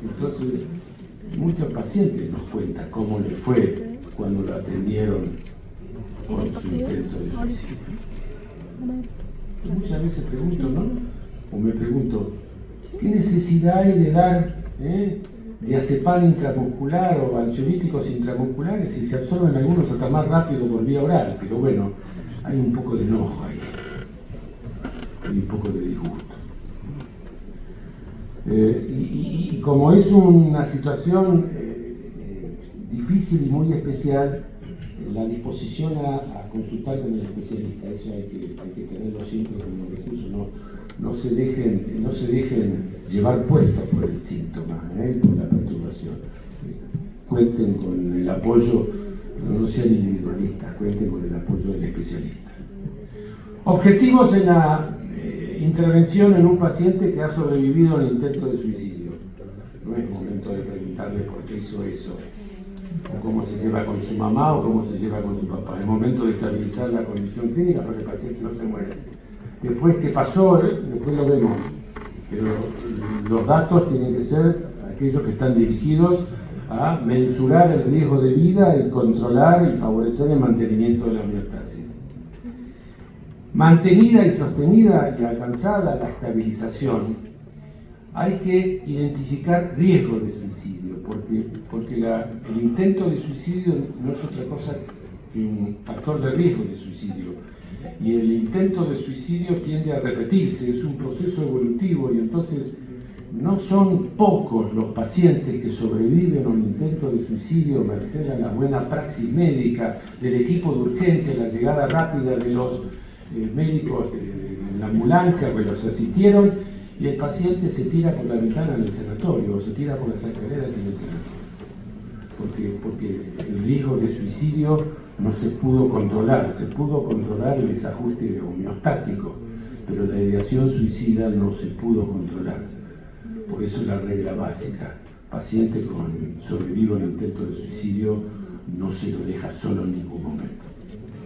Speaker 1: Entonces, muchos pacientes nos cuentan cómo les fue cuando lo atendieron con su intento de suicidio. Muchas veces pregunto, ¿no? O me pregunto, ¿qué necesidad hay de dar diazepam intramuscular o ansiolíticos intramusculares si se absorben algunos hasta más rápido por vía oral? Pero bueno, hay un poco de enojo ahí, hay un poco de disgusto. Y como es una situación difícil y muy especial, la disposición a consultar con el especialista, eso hay que tenerlo siempre como recurso, no se dejen llevar puestos por el síntoma, por la perturbación. Cuenten con el apoyo, no sean individualistas, cuenten con el apoyo del especialista. Objetivos en la intervención en un paciente que ha sobrevivido al intento de suicidio. No es momento de preguntarle por qué hizo eso, o cómo se lleva con su mamá o cómo se lleva con su papá. Es momento de estabilizar la condición clínica para que el paciente no se muera. Después, ¿qué pasó? Después lo vemos. Pero los datos tienen que ser aquellos que están dirigidos a mensurar el riesgo de vida y controlar y favorecer el mantenimiento de la homeostasis. Mantenida y sostenida y alcanzada la estabilización, hay que identificar riesgos de suicidio, porque el intento de suicidio no es otra cosa que un factor de riesgo de suicidio. Y el intento de suicidio tiende a repetirse, es un proceso evolutivo, y entonces no son pocos los pacientes que sobreviven a un intento de suicidio merced a la buena praxis médica, del equipo de urgencia, la llegada rápida de los médicos en la ambulancia que los asistieron, y el paciente se tira por la ventana en el sanatorio o se tira por las escaleras en el sanatorio. Porque el riesgo de suicidio no se pudo controlar el desajuste homeostático, pero la ideación suicida no se pudo controlar. Por eso la regla básica: paciente sobrevive a un intento de suicidio no se lo deja solo en ningún momento,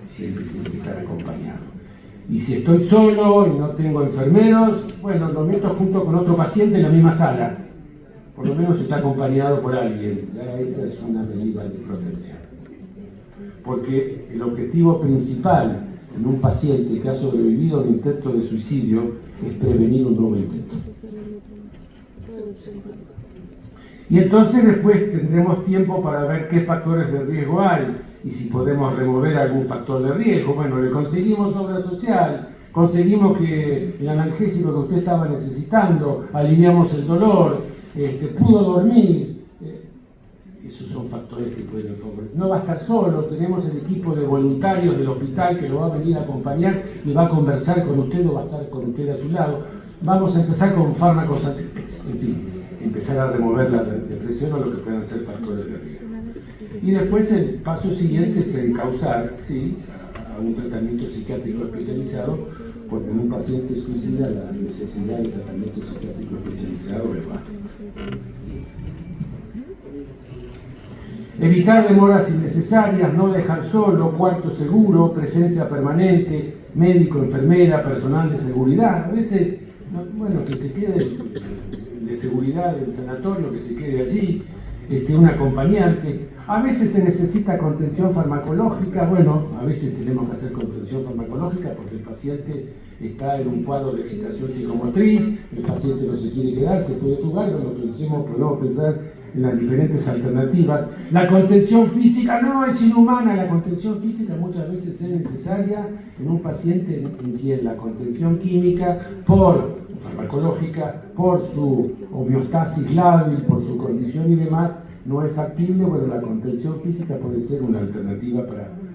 Speaker 1: siempre tiene que estar acompañado. Y si estoy solo y no tengo enfermeros, bueno, lo meto junto con otro paciente en la misma sala, por lo menos está acompañado por alguien. Ya esa es una medida de protección, porque el objetivo principal en un paciente que ha sobrevivido a un intento de suicidio es prevenir un nuevo intento. Y entonces después tendremos tiempo para ver qué factores de riesgo hay y si podemos remover algún factor de riesgo. Bueno, le conseguimos obra social, conseguimos que el analgésico que usted estaba necesitando, aliviamos el dolor, pudo dormir. Esos son factores que pueden favorecer. No va a estar solo, tenemos el equipo de voluntarios del hospital que lo va a venir a acompañar y va a conversar con usted o va a estar con usted a su lado. Vamos a empezar con fármacos en fin, empezar a remover la depresión o lo que puedan ser factores de riesgo. Y después el paso siguiente es encauzar, sí, a un tratamiento psiquiátrico especializado, porque en un paciente suicida la necesidad de tratamiento psiquiátrico especializado es básica. Evitar demoras innecesarias, no dejar solo, cuarto seguro, presencia permanente, médico, enfermera, personal de seguridad. A veces, bueno, que se quede de seguridad del sanatorio, que se quede allí, un acompañante. A veces se necesita contención farmacológica. Bueno, a veces tenemos que hacer contención farmacológica porque el paciente está en un cuadro de excitación psicomotriz, el paciente no se quiere quedar, se puede fugar. Bueno, podemos pensar en las diferentes alternativas. La contención física no es inhumana, la contención física muchas veces es necesaria en un paciente en quien la contención química farmacológica, por su homeostasis lábil, por su condición y demás, no es factible. Bueno, la contención física puede ser una alternativa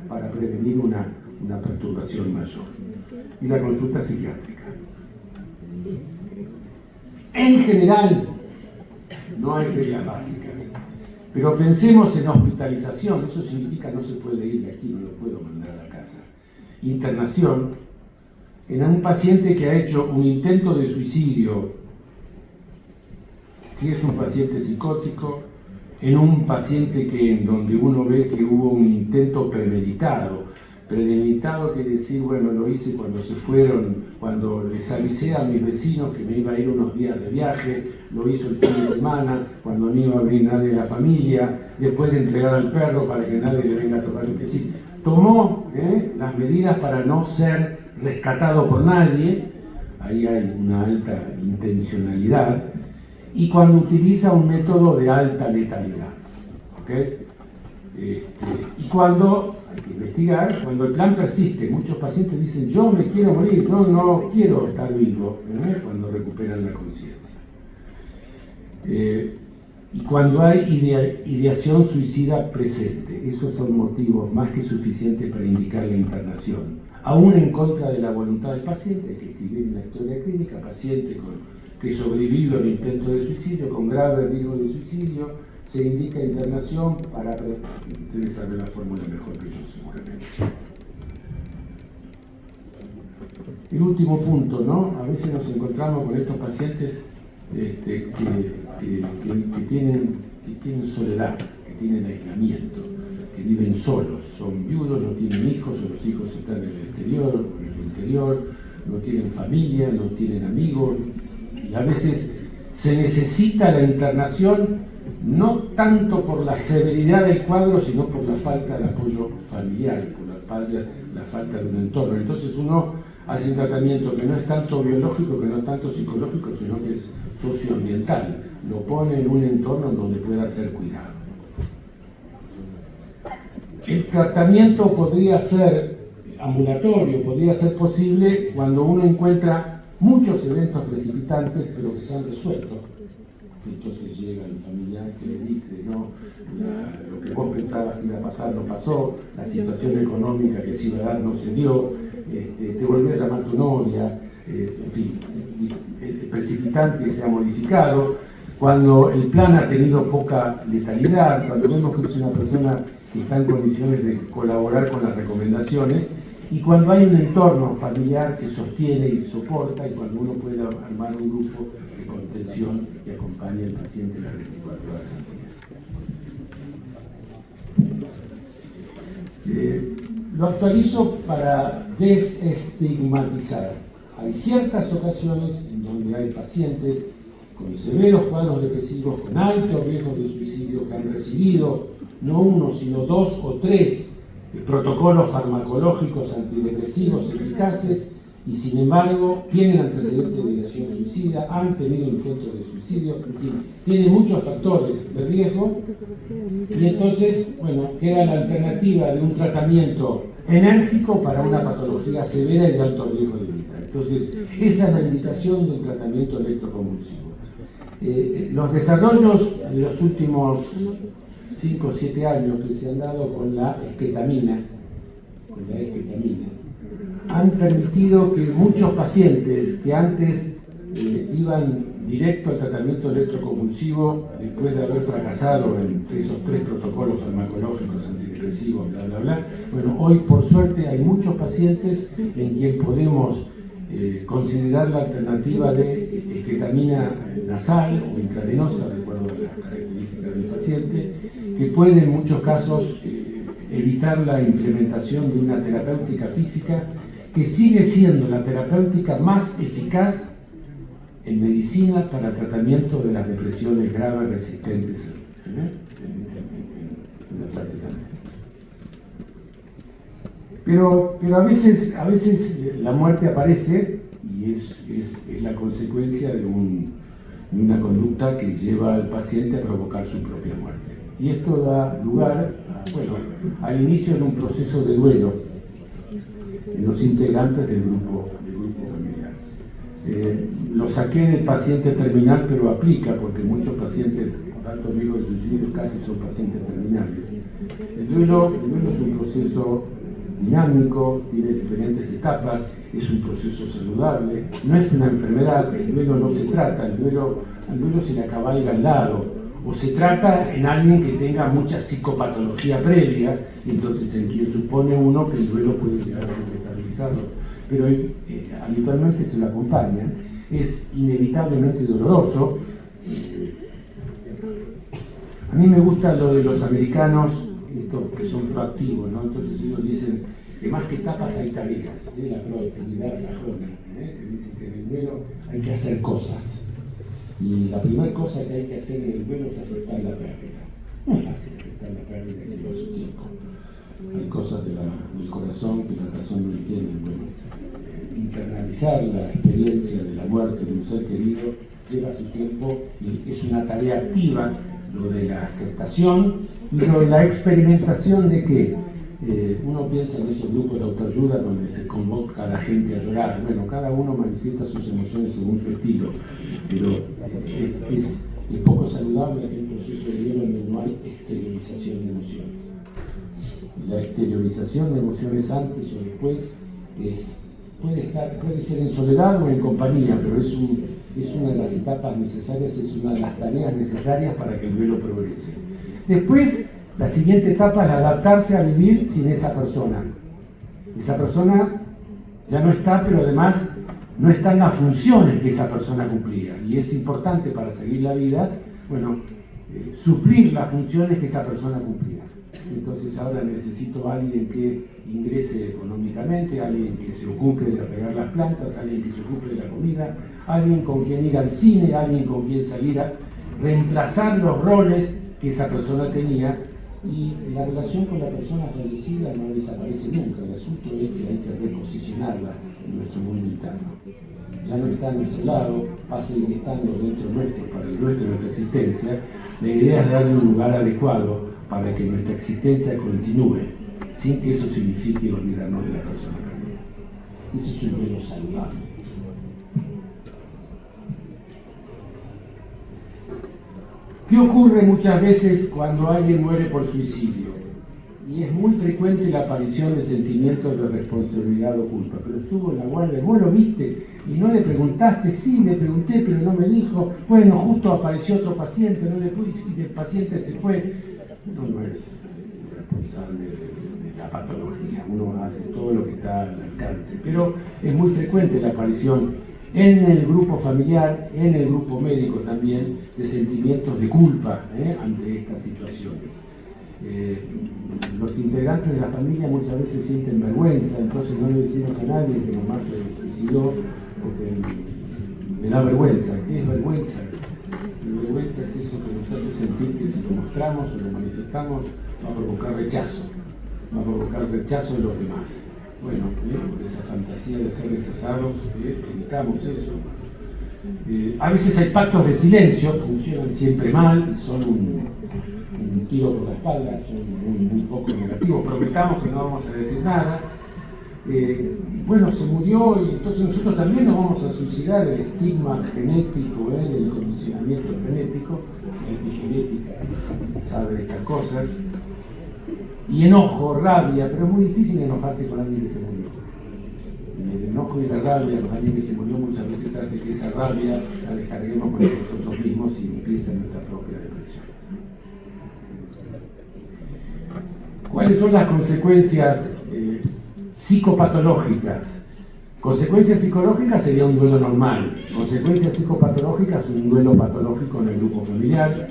Speaker 1: para prevenir una perturbación mayor. Y la consulta psiquiátrica. En general, no hay reglas básicas, pero pensemos en hospitalización. Eso significa no se puede ir de aquí, no lo puedo mandar a la casa. Internación en un paciente que ha hecho un intento de suicidio, si es un paciente psicótico, en un paciente donde uno ve que hubo un intento premeditado quiere decir, bueno, lo hice cuando se fueron, cuando les avisé a mis vecinos que me iba a ir unos días de viaje, lo hizo el fin de semana, cuando no iba a venir nadie de la familia, después de entregar al perro para que nadie le venga a tocar el pie. Tomó las medidas para no ser rescatado por nadie, ahí hay una alta intencionalidad, y cuando utiliza un método de alta letalidad. ¿Okay? Y cuando hay que investigar, cuando el plan persiste, muchos pacientes dicen, yo me quiero morir, yo no quiero estar vivo, cuando recuperan la conciencia. Y cuando hay ideación suicida presente, esos son motivos más que suficientes para indicar la internación. Aún en contra de la voluntad del paciente, hay que escribir en la historia clínica, paciente que sobrevive al intento de suicidio, con grave riesgo de suicidio, se indica internación para... Ustedes saben la fórmula mejor que yo, seguramente. El último punto, ¿no? A veces nos encontramos con estos pacientes que tienen soledad, que tienen aislamiento, que viven solos, son viudos, no tienen hijos, o los hijos están en el exterior, en el interior, no tienen familia, no tienen amigos, y a veces se necesita la internación no tanto por la severidad del cuadro, sino por la falta de apoyo familiar, por la falta de un entorno. Entonces uno hace un tratamiento que no es tanto biológico, que no es tanto psicológico, sino que es socioambiental. Lo pone en un entorno donde pueda ser cuidado. El tratamiento podría ser ambulatorio, podría ser posible cuando uno encuentra muchos eventos precipitantes, pero que se han resuelto. Entonces llega el familiar que le dice, no, lo que vos pensabas que iba a pasar no pasó, la situación económica que se iba a dar no se dio, te volvió a llamar tu novia, en fin, el precipitante se ha modificado, cuando el plan ha tenido poca letalidad, cuando vemos que es una persona que está en condiciones de colaborar con las recomendaciones, y cuando hay un entorno familiar que sostiene y soporta, y cuando uno puede armar un grupo de contención que acompañe al paciente las 24 horas al día. Lo actualizo para desestigmatizar. Hay ciertas ocasiones en donde hay pacientes con severos cuadros depresivos, con alto riesgo de suicidio, que han recibido no uno, sino 2 o 3 protocolos farmacológicos antidepresivos eficaces y sin embargo tienen antecedentes de ideación suicida, han tenido intentos de suicidio, en fin, tienen muchos factores de riesgo y entonces, bueno, queda la alternativa de un tratamiento enérgico para una patología severa y de alto riesgo de vida. Entonces, esa es la indicación del tratamiento electroconvulsivo. Los desarrollos en los últimos 5 o 7 años que se han dado con la esketamina, han permitido que muchos pacientes que antes iban directo al tratamiento electroconvulsivo después de haber fracasado en esos 3 protocolos farmacológicos antidepresivos, bla, bla, bla, bueno, hoy por suerte hay muchos pacientes en quien podemos considerar la alternativa de esketamina nasal o intravenosa, de acuerdo a las características del paciente, que puede en muchos casos evitar la implementación de una terapéutica física que sigue siendo la terapéutica más eficaz en medicina para el tratamiento de las depresiones graves resistentes en la práctica médica. Pero a veces la muerte aparece y es la consecuencia de una conducta que lleva al paciente a provocar su propia muerte. Y esto da lugar al inicio de un proceso de duelo en los integrantes del grupo familiar. Lo saqué del paciente terminal, pero aplica porque muchos pacientes con alto riesgo de suicidio casi son pacientes terminales. El duelo es un proceso dinámico, tiene diferentes etapas, es un proceso saludable, no es una enfermedad, el duelo no se trata, al duelo se le cabalga al lado, o se trata en alguien que tenga mucha psicopatología previa, entonces en quien supone uno que el duelo puede llegar a desestabilizarlo, pero habitualmente se lo acompaña, es inevitablemente doloroso. A mí me gusta lo de los americanos, estos que son proactivos, ¿no? Entonces ellos dicen que más que etapas hay tareas, la proactividad sajona, que dicen que en el duelo hay que hacer cosas. Y la primera cosa que hay que hacer en el duelo es aceptar la pérdida. No es fácil aceptar la pérdida, lleva su tiempo. Hay cosas del corazón que la razón no entiende. Bueno, internalizar la experiencia de la muerte de un ser querido lleva su tiempo y es una tarea activa, lo de la aceptación y lo de la experimentación de que uno piensa en esos grupos de autoayuda donde se convoca a la gente a llorar. Bueno, cada uno manifiesta sus emociones según su estilo, pero es poco saludable aquel proceso de duelo donde no hay exteriorización de emociones. La exteriorización de emociones antes o después puede ser en soledad o en compañía, pero es una de las etapas necesarias, es una de las tareas necesarias para que el duelo progrese. Después, la siguiente etapa es adaptarse a vivir sin esa persona. Esa persona ya no está, pero además no están las funciones que esa persona cumplía. Y es importante para seguir la vida, suplir las funciones que esa persona cumplía. Entonces ahora necesito a alguien que ingrese económicamente, alguien que se ocupe de regar las plantas, alguien que se ocupe de la comida, alguien con quien ir al cine, alguien con quien salir reemplazar los roles que esa persona tenía, y la relación con la persona fallecida no desaparece nunca. El asunto es que hay que reposicionarla en nuestro mundo interno. Ya no está a nuestro lado, va a seguir estando dentro nuestro para el resto de nuestra existencia. La idea es darle un lugar adecuado para que nuestra existencia continúe, sin que eso signifique olvidarnos de la persona perdida. Ese es un duelo saludable. ¿Qué ocurre muchas veces cuando alguien muere por suicidio? Y es muy frecuente la aparición de sentimientos de responsabilidad o culpa. Pero estuvo en la guardia, vos lo viste y no le preguntaste. Sí, le pregunté, pero no me dijo. Bueno, justo apareció otro paciente, no le pude, y el paciente se fue. Uno no es responsable de la patología, uno hace todo lo que está al alcance. Pero es muy frecuente la aparición en el grupo familiar, en el grupo médico también, de sentimientos de culpa ante estas situaciones. Los integrantes de la familia muchas veces sienten vergüenza, entonces no le decimos a nadie que mamá se suicidó porque me da vergüenza. ¿Qué es vergüenza? La vergüenza es eso que nos hace sentir que si lo mostramos o lo manifestamos va a provocar rechazo, de los demás. Bueno, por esa fantasía de ser rechazados, evitamos eso. A veces hay pactos de silencio, funcionan siempre mal, son un tiro por la espalda, son muy poco negativos. Prometamos que no vamos a decir nada. Bueno, se murió y entonces nosotros también nos vamos a suicidar. El estigma genético, el condicionamiento genético, la epigenética sabe de estas cosas. Y enojo, rabia, pero es muy difícil enojarse con alguien que se murió. El enojo y la rabia con alguien que se murió muchas veces hace que esa rabia la descarguemos con nosotros mismos y empieza nuestra propia depresión. ¿Cuáles son las consecuencias psicopatológicas? Consecuencias psicológicas sería un duelo normal. Consecuencias psicopatológicas, un duelo patológico en el grupo familiar.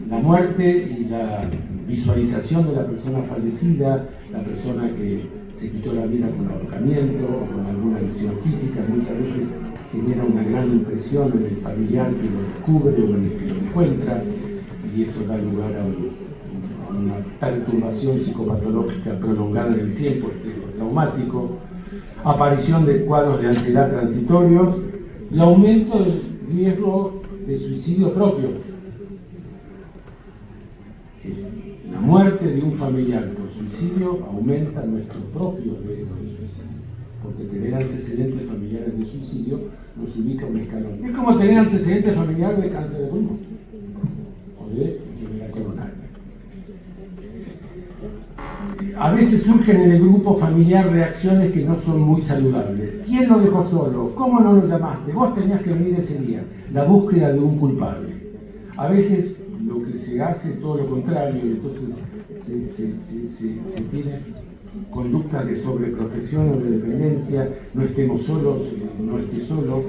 Speaker 1: La muerte y la visualización de la persona fallecida, la persona que se quitó la vida con ahorcamiento o con alguna lesión física, muchas veces genera una gran impresión en el familiar que lo descubre o en el que lo encuentra, y eso da lugar a una perturbación psicopatológica prolongada en el tiempo, traumático, aparición de cuadros de ansiedad transitorios y aumento del riesgo de suicidio propio. La muerte de un familiar por suicidio aumenta nuestro propio riesgo de suicidio, porque tener antecedentes familiares de suicidio nos ubica un escalón. Es como tener antecedentes familiares de cáncer de pulmón o de enfermedad coronaria. A veces surgen en el grupo familiar reacciones que no son muy saludables. ¿Quién lo dejó solo? ¿Cómo no lo llamaste? Vos tenías que venir ese día. La búsqueda de un culpable. A veces lo que se hace es todo lo contrario, entonces se tiene conductas de sobreprotección o de dependencia, no estemos solos, no esté solo,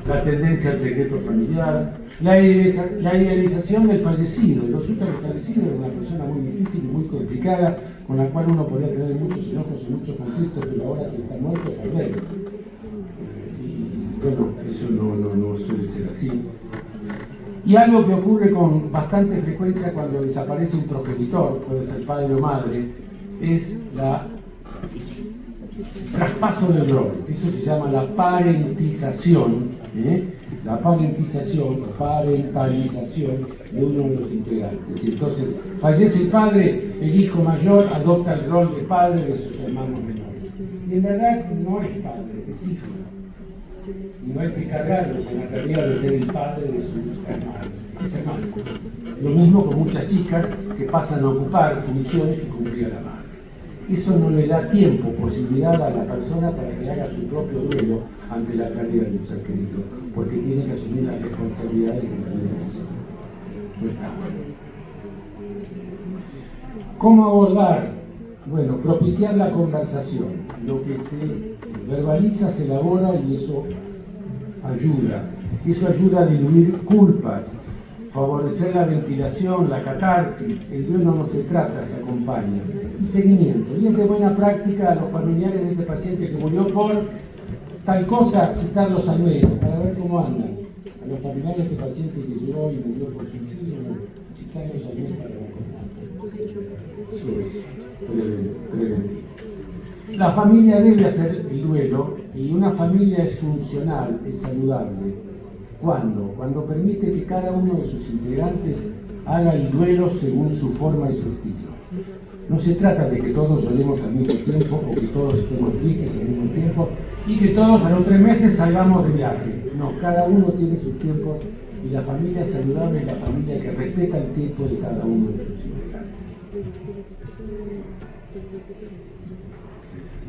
Speaker 1: la tendencia al secreto familiar, la idealización del fallecido. Resulta que el fallecido era una persona muy difícil y muy complicada, con la cual uno podía tener muchos enojos y muchos conflictos, pero ahora que está muerto, perderlo. Y bueno, eso no suele ser así. Y algo que ocurre con bastante frecuencia cuando desaparece un progenitor, puede ser padre o madre, es el traspaso del rol. Eso se llama la parentización, la parentalización de uno de los integrantes. Y entonces fallece el padre, el hijo mayor adopta el rol de padre de sus hermanos menores. Y en verdad no es padre, es hijo. Y no hay que cargarlo con la tarea de ser el padre de sus hermanos. Lo mismo con muchas chicas que pasan a ocupar funciones que cumplía la madre. Eso no le da tiempo, posibilidad a la persona para que haga su propio duelo ante la pérdida de un ser querido, porque tiene que asumir las responsabilidades que tiene eso. No está bueno. ¿Cómo abordar? Bueno, propiciar la conversación. Lo que se verbaliza se elabora y eso ayuda. Eso ayuda a diluir culpas, favorecer la ventilación, la catarsis. El duelo no se trata, se acompaña. Y seguimiento. Y es de buena práctica a los familiares de este paciente que murió por tal cosa, citarlos al médico para ver cómo andan.
Speaker 2: A los familiares de este paciente que llegó y murió por suicidio, citarlos al mes para vacunar.
Speaker 1: Eso es preventivo.
Speaker 2: La familia debe hacer el duelo y una familia es funcional, es saludable. Cuando permite que cada uno de sus integrantes haga el duelo según su forma y su estilo. No se trata de que todos lloremos al mismo tiempo o que todos estemos tristes al mismo tiempo y que todos a los 3 meses salgamos de viaje. No, cada uno tiene sus tiempos y la familia saludable es la familia que respeta el tiempo de cada uno de sus integrantes.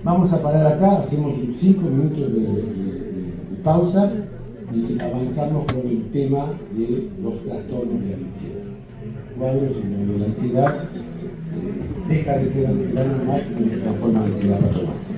Speaker 2: Vamos a parar acá, hacemos 5 minutos de pausa y avanzamos con el tema de los trastornos de ansiedad. Cuadros en donde la ansiedad deja de ser ansiedad normal y se transforma en ansiedad patológica.